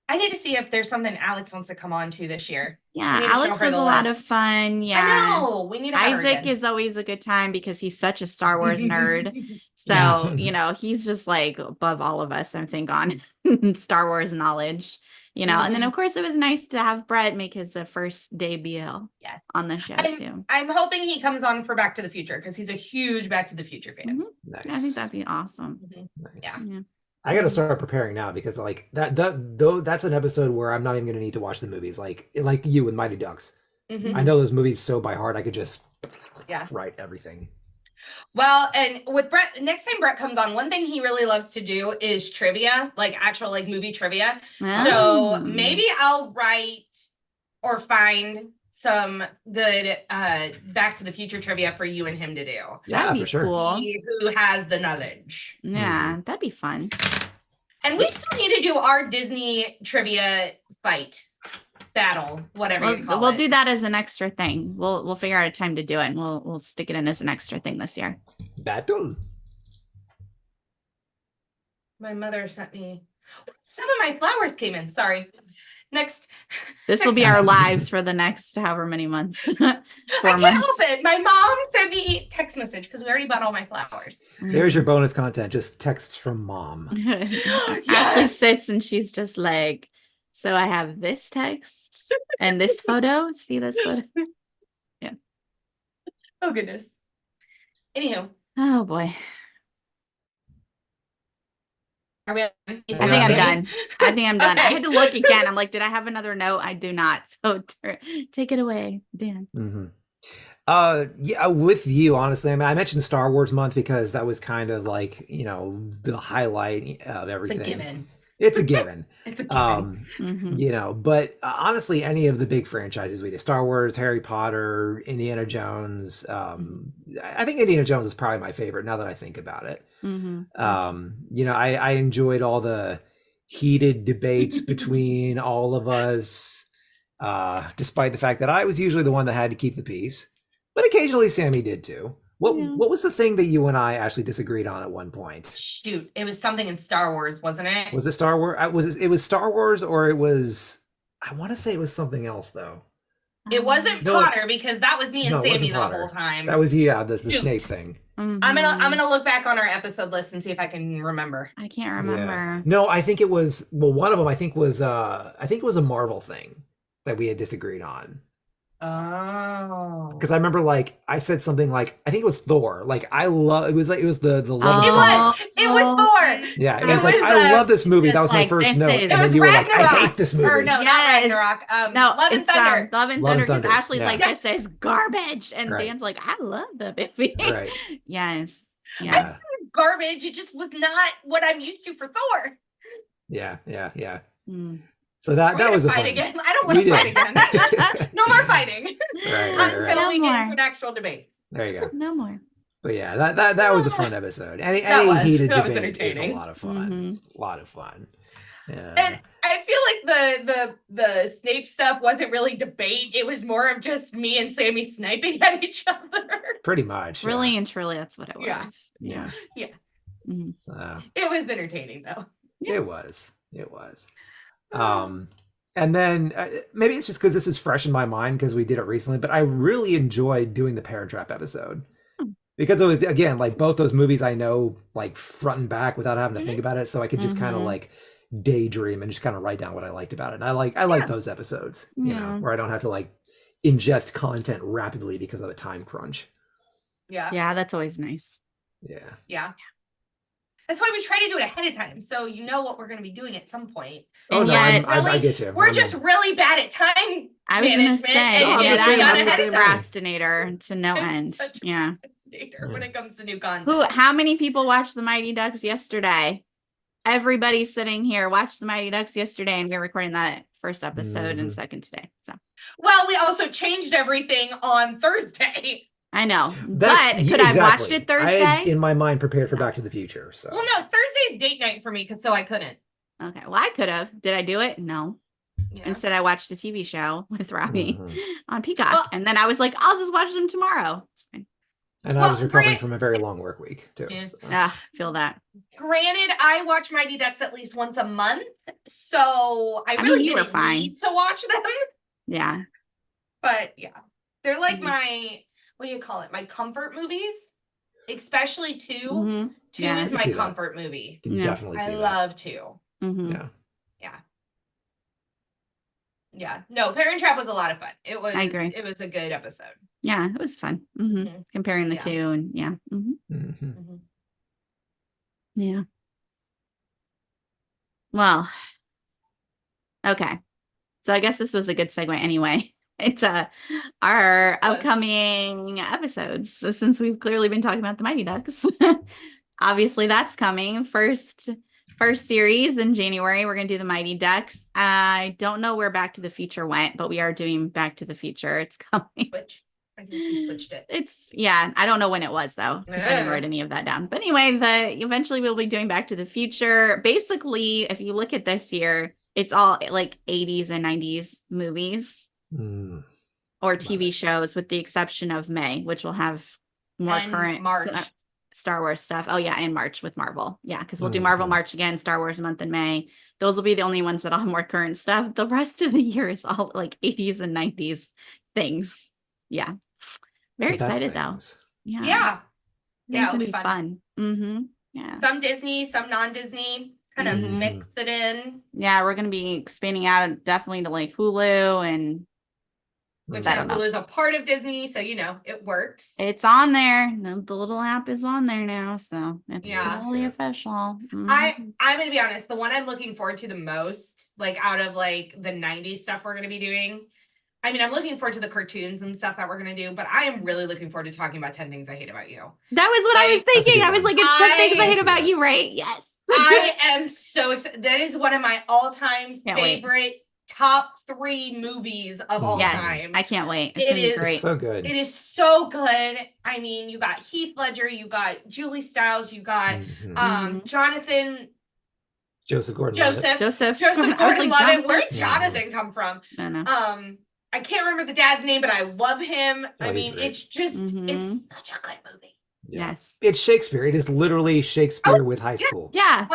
I need to see if there's something Alex wants to come on to this year. yeah, We need to show Alex her was the a lot of list. fun. Yeah. I know. We need to have her Isaac again. is always a good time because he's such a Star Wars nerd. Yeah. So, he's just like above all of us, I think, on Star Wars knowledge, and then Mhm. of course it was nice to have Brett make his first debut Yes. on the show too. I'm hoping he comes on for Back to the Future because he's a huge Back to the Future fan. Mhm. Nice. I think that'd be awesome. Mhm. Nice. Yeah. Yeah. I got to start preparing now because like that's an episode where I'm not even going to need to watch the movies. Like you with Mighty Ducks. Mhm. I know those movies so by heart. I could just Yeah. write everything. Well, and with Brett, next time Brett comes on, one thing he really loves to do is trivia, like actual like movie trivia. So Oh. maybe I'll write or find some good Back to the Future trivia for you and him to do. Yeah, That'd be for sure. cool. See who has the knowledge. Yeah, that'd be fun. And we still need to do our Disney trivia fight battle, whatever you call We'll it. do that as an extra thing. We'll figure out a time to do it, and we'll stick it in as an extra thing this year. Battle. My mother sent me some of my flowers came in. Sorry. Next. This will next be our time. lives for the next however many months. 4 I can't months. help it. My mom sent me text message because we already bought all my flowers. There's your bonus content. Just texts from mom. Ashley Yes. sits and she's just like, so I have this text and this photo. See this photo? Oh goodness. Anywho, Oh boy. are we? I think I'm done. I think I'm done. I Okay. had to look again. I'm like, did I have another note? I do not. So take it away, Dan. Mm-hmm. Yeah, with you, honestly. I mean, I mentioned Star Wars month because that was kind of like, the highlight of It's everything. a given. It's a given. It's a given. Mhm. But honestly, any of the big franchises we did, Star Wars, Harry Potter, Indiana Jones. I think Indiana Jones is probably my favorite now that I think about it. Mhm. I enjoyed all the heated debates between all of us, despite the fact that I was usually the one that had to keep the peace, but occasionally Sammy did too. What was the thing that you and I actually disagreed on at one point? Shoot, it was something in Star Wars, wasn't it? Was it Star Wars? It was Star Wars, or it was? I want to say it was something else though. It wasn't No, Potter because that was me and no, it Sammy wasn't the Potter. whole time. That was the Shoot. Snape thing. Mhm. I'm gonna look back on our episode list and see if I can remember. I can't Yeah. remember. No, I think it was. Well, one of them I think was a Marvel thing that we had disagreed on. Oh. Because I remember, like, I said something like, I think it was Thor. Like, it was the love. It of was. Thunder. It was Thor. Yeah, it It was like, was, I love this movie. That just was my like, first this note, is- and It then was you were like, Ragnarok. I hate this movie. Or no, not Yes. Ragnarok. No, Love and it's Thunder. Love and Love Thunder and because Thunder, Ashley's yeah. like, Yes. this is garbage. And Right. Dan's like, I love the movie. Right. Yes. I Yes. said garbage. It just was not what I'm used to for Thor. Yeah. Mm. So that We're was a gonna fight fun. again. I don't want We to did. fight again. No more fighting Right. until No we more. get into an actual debate. There you go. No more. But yeah, that was a fun episode. Any heated that was debate is a entertaining. lot of fun. A lot of fun. Yeah. And I feel like the Snape stuff wasn't really debate. It was more of just me and Sammy sniping at each other. Pretty much. yeah. Really and truly, that's what it was. Yeah. Yeah. Yeah. Mhm. So, It was entertaining though. it was. And then maybe it's just because this is fresh in my mind because we did it recently, but I really enjoyed doing the Parent Trap episode because it was, again, like both those movies I know like front and back without having to think about it, so I could just kind of Mhm. like daydream and just kind of write down what I liked about it. And I like those episodes, Yeah. where I don't have to like ingest content rapidly because of a time crunch. Yeah. Yeah, that's always nice. Yeah. That's why we try to do it ahead of time, so you know what we're going to be doing at some point. Oh And no, yet- I Really, get you. We're I just mean, really bad at time I was gonna management say, and I'm getting the it same- done I'm the ahead same of way. time. Procrastinator to no I'm end. such a Yeah. procrastinator when it comes to new content. How many people watched the Mighty Ducks yesterday? Everybody sitting here watched the Mighty Ducks yesterday, and we're recording that first episode and Mhm. second today. So Well, we also changed everything on Thursday. I know, that's- but could I have watched exactly. it I had Thursday? in my mind prepared for Back to the Future. So Well, no, Thursday's date night for me, so I couldn't. Okay. Well, I could have. Did I do it? No. Yeah. Instead, I watched a TV show with Robbie on Peacock. Well- and then I was like, I'll just watch them tomorrow. It's fine. And I was recovering from a very long work week too. Yeah. So. Feel that. Granted, I watch Mighty Ducks at least once a month, so I I really mean, you were didn't fine. need to watch them. Yeah. But yeah, they're like Mhm. my, what do you call it? My comfort movies, especially 2. Mhm. 2 Yeah, I is can my see that. comfort movie. Can definitely see I that. love 2. Mhm. Yeah. Yeah. No, Parent Trap was a lot of fun. It was. I agree. It was a good episode. Yeah, it was fun. Mhm. Comparing the Yeah. two, and yeah. Mhm. Yeah. Well, okay. So I guess this was a good segue anyway. It's our upcoming episodes. So since we've clearly been talking about the Mighty Ducks, obviously that's coming. First series in January, we're going to do the Mighty Ducks. I don't know where Back to the Future went, but we are doing Back to the Future. It's coming. Which I think you switched it. I don't know when it was though, because I didn't write any of that down. But anyway, eventually we'll be doing Back to the Future. Basically, if you look at this year, it's all like 80s and 90s movies or TV shows, with the exception of May, which will have more And current March. Star Wars stuff. Oh yeah, and March with Marvel. Yeah, because we'll do Marvel March again, Star Wars month in May. Those will be the only ones that'll have more current stuff. The rest of the year is all like 80s and 90s things. Yeah. Very The best excited though. things. Yeah. Yeah. It's it'll gonna be be fun. fun. Mm-hmm. Yeah. Some Disney, some non-Disney. Kind of Mhm. mix it in. Yeah, we're gonna be expanding out definitely to like Hulu, and Which I don't know. Hulu is a part of Disney, so it works. it's on there. The little app is on there now, so it's Yeah. totally Yeah. official. Mhm. I'm gonna be honest, the one I'm looking forward to the most, like out of like the 90s stuff we're gonna be doing. I mean, I'm looking forward to the cartoons and stuff that we're gonna do, but I am really looking forward to talking about 10 Things I Hate About You. That was what I was Like, That's a thinking. good I was one. like, it's 10 things I hate That's a about good you, right? Yes. I am so excited. That is one of my all-time Can't wait. favorite top 3 movies of all Yes, time. I can't wait. It's It gonna be is- great. So good. It is so good. I mean, you got Heath Ledger, you got Julie Stiles, you got Mhm. Jonathan Joseph Gordon-Levitt. Joseph Joseph I was like, Gordon-Levitt. Where did Jonathan? Jonathan come from? No, no. I can't remember the dad's name, but I love him. Oh, I he's mean, great. it's just Mhm. it's such a good movie. Yeah. Yes. It's Shakespeare. It is literally Shakespeare with high school. Yeah.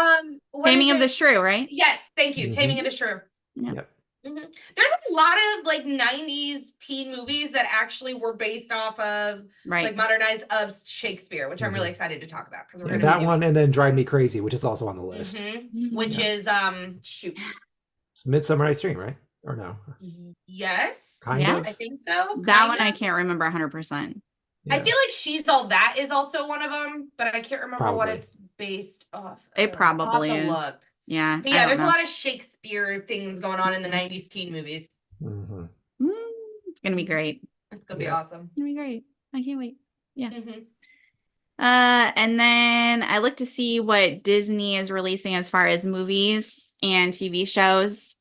What Taming is of the it? Shrew, right? Yes, thank you. Mhm. Taming of the Shrew. Yeah. Yep. Mhm. There's a lot of like 90s teen movies that actually were based off of Right. like modernized of Shakespeare, which I'm really Mhm. excited to talk about because we're Yeah, gonna that be one, and then Drive Me Crazy, which is also on the list. which Yeah. is shoot. It's Midsummer Night's Dream, right? Or no? Yes. Kind Yeah. of. I think so. That one I kinda. can't remember 100%. I Yeah. feel like She's All That is also one of them, but I can't remember what Probably. it's based off. It of. probably I'll have to is. look. Yeah. But I yeah, don't there's a know. lot of Shakespeare things going on in the 90s teen movies. Mhm. It's gonna be great. It's gonna be Yeah. awesome. It's gonna be great. I can't wait. Mhm. And then I look to see what Disney is releasing as far as movies and TV shows.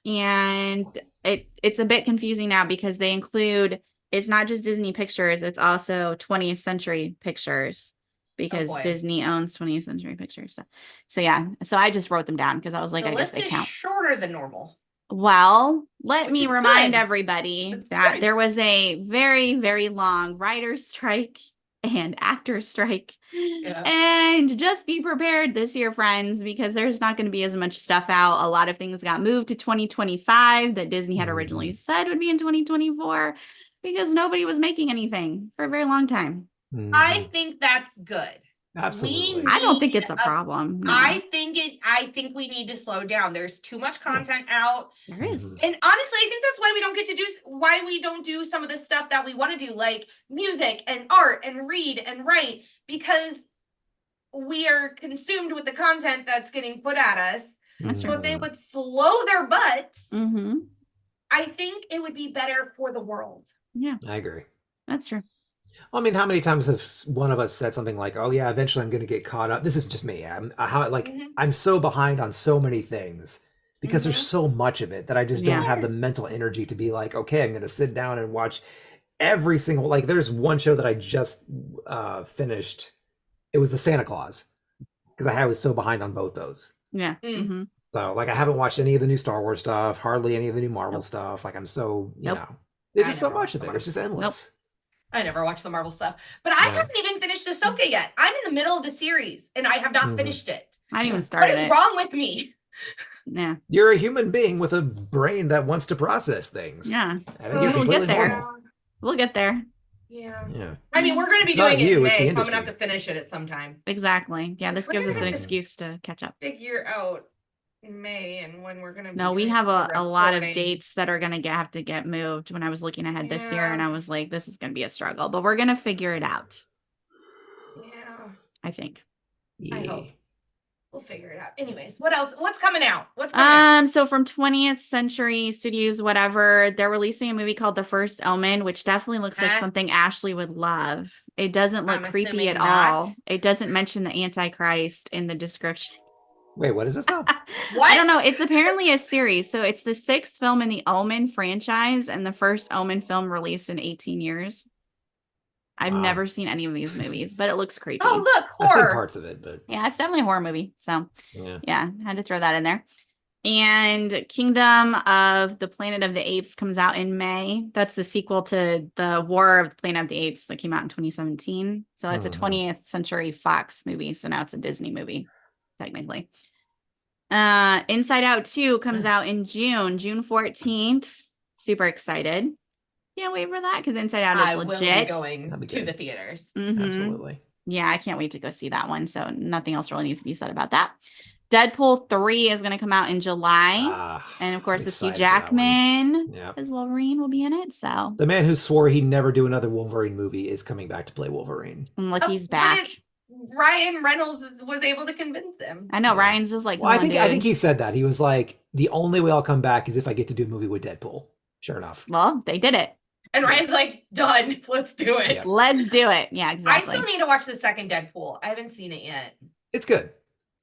And it's a bit confusing now because they include, it's not just Disney Pictures, it's also 20th Century Pictures, because boy. Disney owns 20th Century Pictures. So yeah, so I just wrote them down because I was like, The I guess list they is count. shorter than normal. Well, let Which me is remind good. everybody That's that good. there was a very, very long writer's strike and actor's strike. Yeah. And just be prepared this year, friends, because there's not going to be as much stuff out. A lot of things got moved to 2025 that Disney had originally said would be in 2024 because nobody was making anything for a very long time. I Mhm. think that's good. Absolutely. I don't think need it's a problem. No, I think we need to slow down. There's too much content out. there is. Mhm. And honestly, I think that's why we don't get to do why we don't do some of the stuff that we want to do, like music and art and read and write, because we are consumed with the content that's getting put at us. That's So if they Mhm. would slow their butts, Mm-hmm. I think it would be better for the world. Yeah, I agree. that's true. Well, I mean, how many times have one of us said something like, "Oh yeah, eventually I'm going to get caught up." This is just me. Mhm. I'm so behind on so many things because Mhm. there's so much of it that I just Yeah. don't have the mental energy to be like, "Okay, I'm going to sit down and watch every single." Like, there's one show that I just finished. It was the Santa Claus because I was so behind on both those. Yeah. Mm. Mm-hmm. So like I haven't watched any of the new Star Wars stuff, hardly any of the new Marvel stuff. Like I'm so, you Nope. know, there's I just so never much watched of the it. It's just Marvels. endless. I never watched the Marvel stuff, but I Yeah. haven't even finished Ahsoka yet. I'm in the middle of the series and I have not Mhm. finished it. I didn't even What start is it. wrong with me? Yeah. You're a human being with a brain that wants to process things. Yeah. I think you're We'll get completely there. normal. We'll get there. Yeah. Yeah. I mean, we're going to be It's not doing it you, in it's the May, so I'm going to have to industry. finish it at some time. Exactly. Yeah, this We're gives us gonna an have to excuse to catch up. figure out May and when we're going to be No, we doing have the a lot of recording. dates that are gonna have to get moved when I was looking ahead this year, and Yeah. I was like, this is gonna be a struggle, but we're gonna figure it out, Yeah, I think. I Yeah. hope. We'll figure it out. Anyways, what else? What's coming out? What's coming out? So from 20th Century Studios, whatever, they're releasing a movie called The First Omen, which definitely looks like something Ashley would love. It doesn't look I'm creepy assuming at not. all. It doesn't mention the Antichrist in the description. Wait, what is this now? What? I don't know. It's apparently a series. So it's the 6th film in the Omen franchise and the first Omen film released in 18 years. I've Wow. never seen any of these movies, but it looks creepy. Oh, look, I've seen horror. parts of it, but Yeah, it's definitely a horror movie. So yeah. yeah, had to throw that in there. And Kingdom of the Planet of the Apes comes out in May. That's the sequel to the War of the Planet of the Apes that came out in 2017. So it's a Mhm. 20th Century Fox movie. So now it's a Disney movie, technically. Inside Out 2 comes out in June 14th. Super excited. Can't wait for that because Inside Out is I will legit. be going That'd be to good. the theaters. Mhm. Absolutely. Yeah, I can't wait to go see that one. So nothing else really needs to be said about that. Deadpool 3 is going to come out in July. And of course, I'm it's Hugh excited for that one. Jackman Yeah. as Wolverine will be in it. So The man who swore he'd never do another Wolverine movie is coming back to play Wolverine. look, he's But back. Ryan Reynolds was able to convince him. I know Yeah. Ryan's just like, Well, I "Come on, think dude." he said that. He was like, the only way I'll come back is if I get to do a movie with Deadpool. Sure enough. Well, they did it. And Ryan's like, done. Let's do it. Yeah. Let's do it. Yeah, I exactly. still need to watch the second Deadpool. I haven't seen it yet. It's good.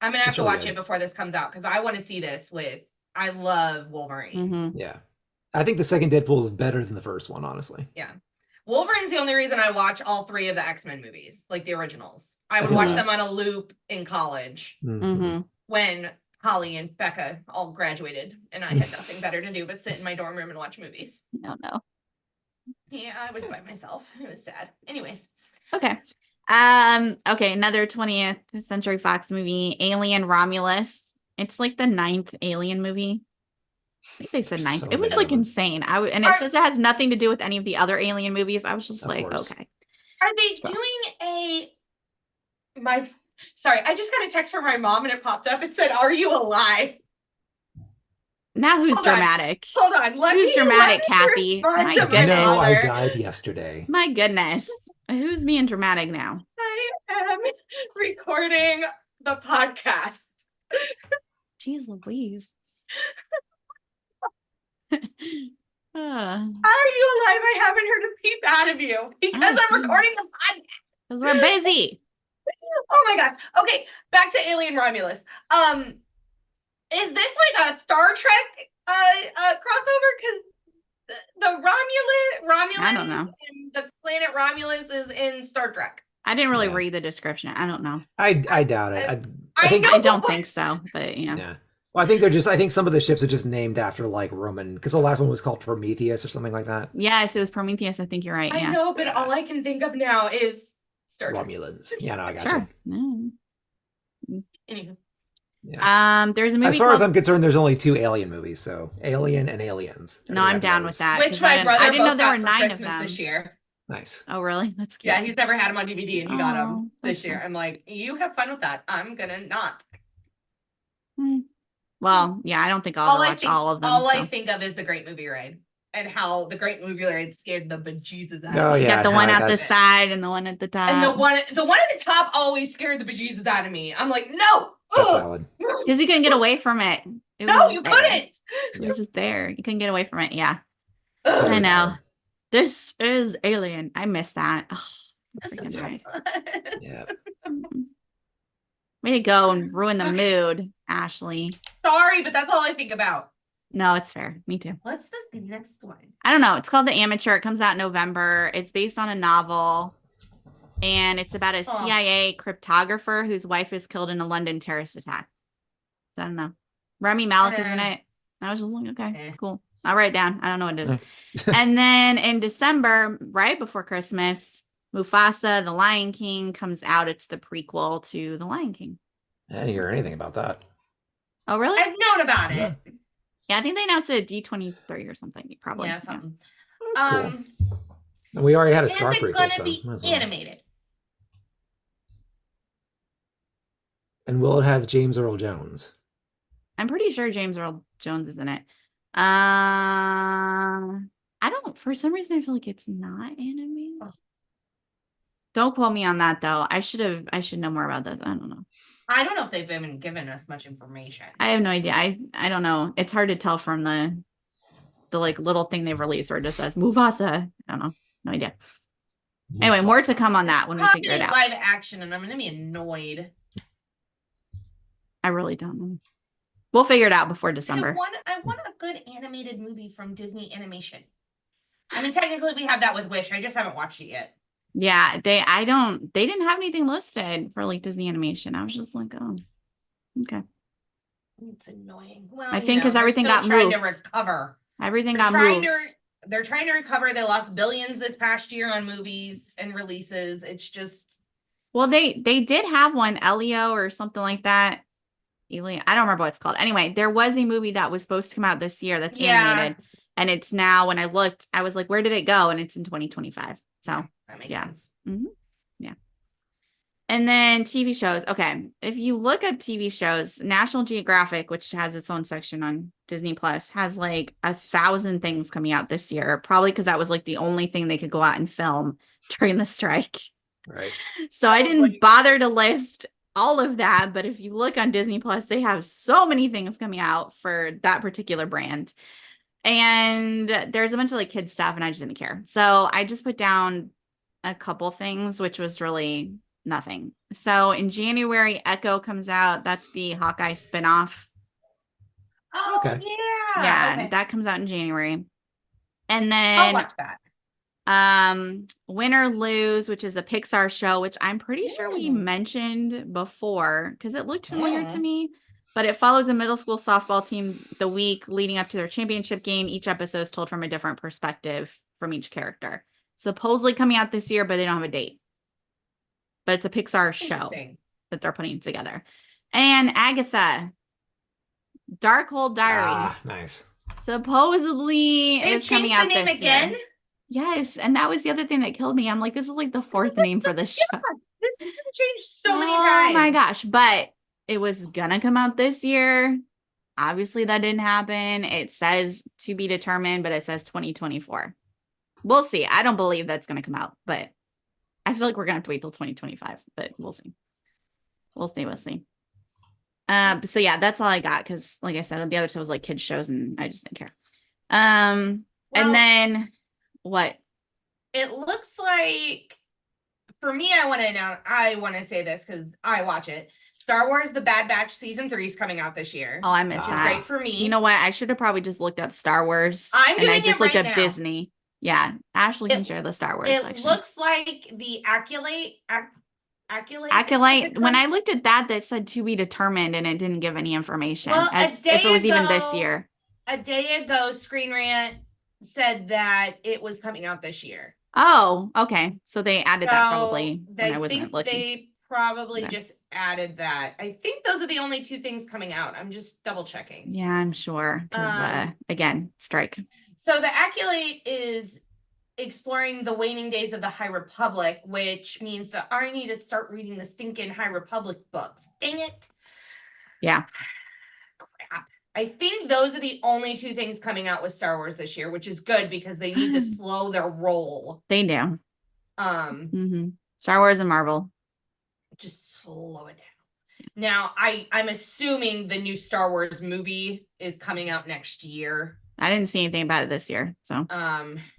I'm gonna have It's to really watch good. it before this comes out because I want to see this with. I love Wolverine. Mhm. Yeah. I think the second Deadpool is better than the first one, honestly. Yeah, Wolverine's the only reason I watch all 3 of the X-Men movies, like the originals. I would watch Mhm. them on a loop in college Mhm. when Holly and Becca all graduated, and I had nothing better to do but sit in my dorm room and watch movies. No, no. Yeah, I was by myself. It was sad. Anyways, Okay. Okay, another 20th Century Fox movie, Alien Romulus. It's like the 9th Alien movie. I think they said There's 9th. so It was many like of 'em. insane. And it Are- says it has nothing to do with any of the other Alien movies. I was just Of like, course. okay. are they Stop. doing Sorry, I just got a text from my mom and it popped up. It said, "Are you alive?" Now who's Hold on. dramatic? Hold on. Who's dramatic, let me Kathy? respond My to goodness. No, I mother. died yesterday. My goodness. Who's being dramatic now? I am recording the podcast. Jeez Louise. Are you alive? I haven't heard a peep out of you because I'm recording the podcast. Because we're busy. Oh my god. Okay, back to Alien Romulus. Is this like a Star Trek crossover? Because the Romulus I don't know. and the planet Romulus is in Star Trek. I didn't really Yeah. read the description. I don't know. I doubt it. I I think know. I don't think so, but yeah. Yeah. Well, I think they're just. I think some of the ships are just named after like Roman, because the last one was called Prometheus or something like that. Yes, it was Prometheus. I think you're right. I Yeah. know, but all I can think of now is Star Trek. Romulans. Yeah, no, I got Sure. you. No. Anywho. Yeah. There's a movie As far as called- I'm concerned, there's only 2 Alien movies, so Alien and Aliens. No, I'm Everybody down knows. with that. Which 'cause my brother I didn't know both there got were for 9 of Christmas them. this year. Nice. Oh, really? That's cute. Yeah, he's never had him on DVD and he got Oh, him this that's year. cool. I'm like, you have fun with that. I'm gonna not. Well, yeah, I don't think I'll All ever I watch think, all of them. all so. I think of is the Great Movie Ride and how the Great Movie Ride scared the bejesus out Oh of me. You yeah. got the one no, at the that's- side and the one at the top. And the one at the top always scared the bejesus out of me. I'm like, no. That's ugh. valid. Because you couldn't get away from it. It No, was you there. couldn't. It was just there. You couldn't get away from it. Yeah. Ugh. Totally I know. valid. This is Alien. I miss that. Oh, This freaking is so died. fun. Yeah. Way to go and ruin the mood, Ashley. Sorry, but that's all I think about. No, it's fair. Me too. What's this next one? I don't know. It's called The Amateur. It comes out in November. It's based on a novel. And it's about a Oh. CIA cryptographer whose wife is killed in a London terrorist attack. I don't know. Rami Malek is in Eh. it. I was just like, okay, Eh. cool. I'll write it down. I don't know what it is. Eh. And then in December, right before Christmas, Mufasa, The Lion King comes out. It's the prequel to The Lion King. I didn't hear anything about that. Oh, really? I've known about Yeah. it. Yeah, I think they announced it at D23 or something. Probably. Yeah, something. That's cool. And we already had a Scar Is it prequel, gonna so be might as well. animated? And will it have James Earl Jones? I'm pretty sure James Earl Jones is in it. I don't, for some reason, I feel like it's not animated. Don't quote me on that though. I should know more about that. I don't know. I don't know if they've even given us much information. I have no idea. I don't know. It's hard to tell from the like little thing they've released where it just says Mufasa. I don't know. No idea. Anyway, more to come on that when we figure it out. Live action, and I'm gonna be annoyed. I really don't know. We'll figure it out before December. I want a good animated movie from Disney Animation. I mean, technically we have that with Wish. I just haven't watched it yet. Yeah, they didn't have anything listed for like Disney Animation. I was just like, oh, okay. It's annoying. Well, I think because everything got trying moved. to recover. Everything They're got trying moved. They're trying to recover. They lost billions this past year on movies and releases. It's just. Well, they did have one, Elio or something like that. Elio, I don't remember what it's called. Anyway, there was a movie that was supposed to come out this year that's animated, and it's now. When I looked, I was like, "Where did it go?" And it's in 2025. So that makes yeah. sense. Mm-hmm. Yeah. And then TV shows. Okay, if you look up TV shows, National Geographic, which has its own section on Disney Plus, has like 1,000 things coming out this year. Probably because that was like the only thing they could go out and film during the strike. Right. So I didn't bother to list all of that, but if you look on Disney Plus, they have so many things coming out for that particular brand. And there's a bunch of like kids stuff, and I just didn't care. So I just put down a couple things, which was really nothing. So in January, Echo comes out. That's the Hawkeye spinoff. Oh, Okay. yeah. Yeah, Okay. that comes out in January. And I'll then watch that. Win or Lose, which is a Pixar show, which I'm pretty sure we Mm. mentioned before because it looked familiar to Mm. me. But it follows a middle school softball team the week leading up to their championship game. Each episode is told from a different perspective from each character. Supposedly coming out this year, but they don't have a date. But it's a Pixar show Interesting. that they're putting together. And Agatha, Darkhold Diaries, Ah, nice. supposedly They is coming changed out the name this again? year. Yes, and that was the other thing that killed me. I'm like, this is like the fourth name for the show. It's changed so many Oh times. my gosh. But it was gonna come out this year. Obviously, that didn't happen. It says to be determined, but it says 2024. We'll see. I don't believe that's gonna come out, but I feel like we're gonna have to wait till 2025, but we'll see. We'll see. So yeah, that's all I got because like I said, the other show was like kids shows and I just didn't care. Well, And then what? It looks like for me, I want to say this because I watch it. Star Wars The Bad Batch season 3 is coming out this year. Oh, I missed which is that. great for me. You know what? I should have probably just looked up Star Wars. I'm and I doing just it looked right up now. Disney. Yeah, Ashley can share the Star Wars It section. looks like the Acolyte. Acolyte. When I looked at that said to be determined, and it didn't give any information Well, as if it was even this year. A day ago, Screen Rant said that it was coming out this year. Oh, okay. So they added that probably when I I wasn't think looking. they probably Okay. just added that. I think those are the only two things coming out. I'm just double checking. Yeah, I'm sure. Because again, strike. So the Acolyte is exploring the waning days of the High Republic, which means that I need to start reading the stinking High Republic books. Dang it. Yeah. Crap. I think those are the only two things coming out with Star Wars this year, which is good because they need to slow their roll. They do. Star Wars and Marvel. Just slow it down. Now, I'm assuming the new Star Wars movie is coming out next year. I didn't see anything about it this year. So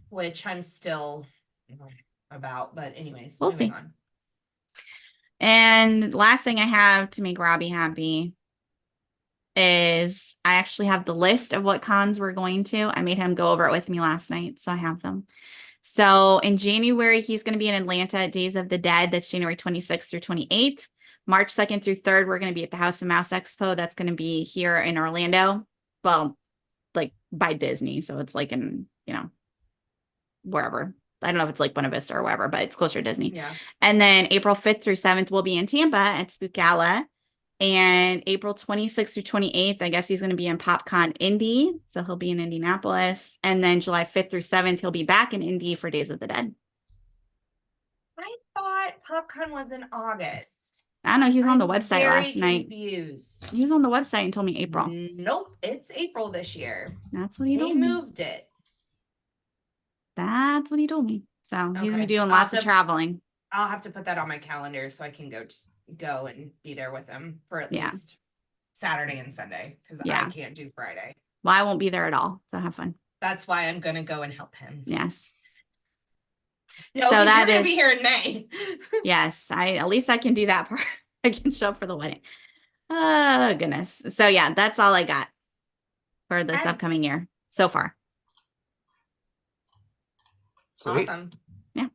which I'm still about, but anyways, we'll moving see. on. And last thing I have to make Robbie happy is I actually have the list of what cons we're going to. I made him go over it with me last night, so I have them. So in January, he's going to be in Atlanta at Days of the Dead. That's January 26th through 28th. March 2nd through 3rd, we're going to be at the House of Mouse Expo. That's going to be here in Orlando. Well, like by Disney. So it's like in, wherever. I don't know if it's like Buena Vista or wherever, but it's closer to Disney. Yeah. And then April 5th through 7th, we'll be in Tampa at Spook Gala. And April 26th through 28th, I guess he's going to be in PopCon Indy. So he'll be in Indianapolis. And then July 5th through 7th, he'll be back in Indy for Days of the Dead. I thought PopCon was in August. I don't know. He was on the I'm website very last night. Confused. He was on the website and told me April. Nope, it's April this year. That's what he They told me. moved it. That's what he told me. So he's going to be Okay. doing I'll lots have of to- traveling. I'll have to put that on my calendar so I can go and be there with him for at Yeah. least Saturday and Sunday because Yeah. I can't do Friday. Well, I won't be there at all. So have fun. That's why I'm gonna go and help him. Yes. No, So 'cause that you're gonna is- be here in May. Yes. At least I can do that part. I can show up for the wedding. Oh, goodness. So yeah, that's all I got for this Okay. upcoming year so far. Sweet. Awesome. Yeah.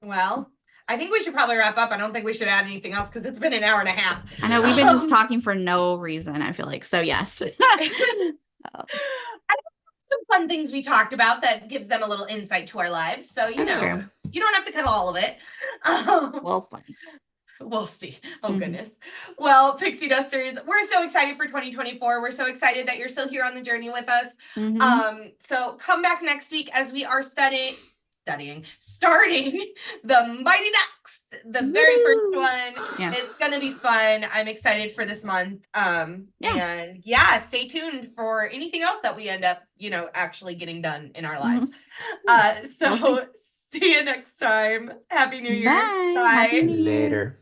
Well, I think we should probably wrap up. I don't think we should add anything else because it's been an hour and a half. I know we've been just talking for no reason, I feel like. So yes. I know some fun things we talked about that gives them a little insight to our lives. So That's true. you don't have to cut all of it. Well, fun. We'll see. Oh, Mhm. goodness. Well, Pixie Dusters, we're so excited for 2024. We're so excited that you're still here on the journey with us. Mhm. So come back next week as we are starting the Mighty Ducks, the very first Woo! one. Yeah. It's gonna be fun. I'm excited for this month. And stay tuned for anything else that we end up, actually getting done in our lives. So We'll see you next time. Happy New Year. Bye. Bye. Happy New Year. Later.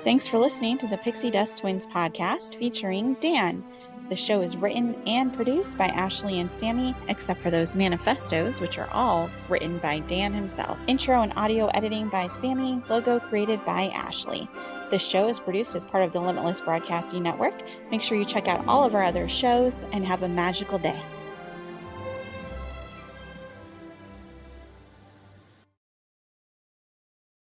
Thanks for listening to the Pixie Dust Twins podcast featuring Dan. The show is written and produced by Ashley and Sammi, except for those manifestos, which are all written by Dan himself. Intro and audio editing by Sammi, logo created by Ashley. This show is produced as part of the Limitless Broadcasting Network. Make sure you check out all of our other shows and have a magical day.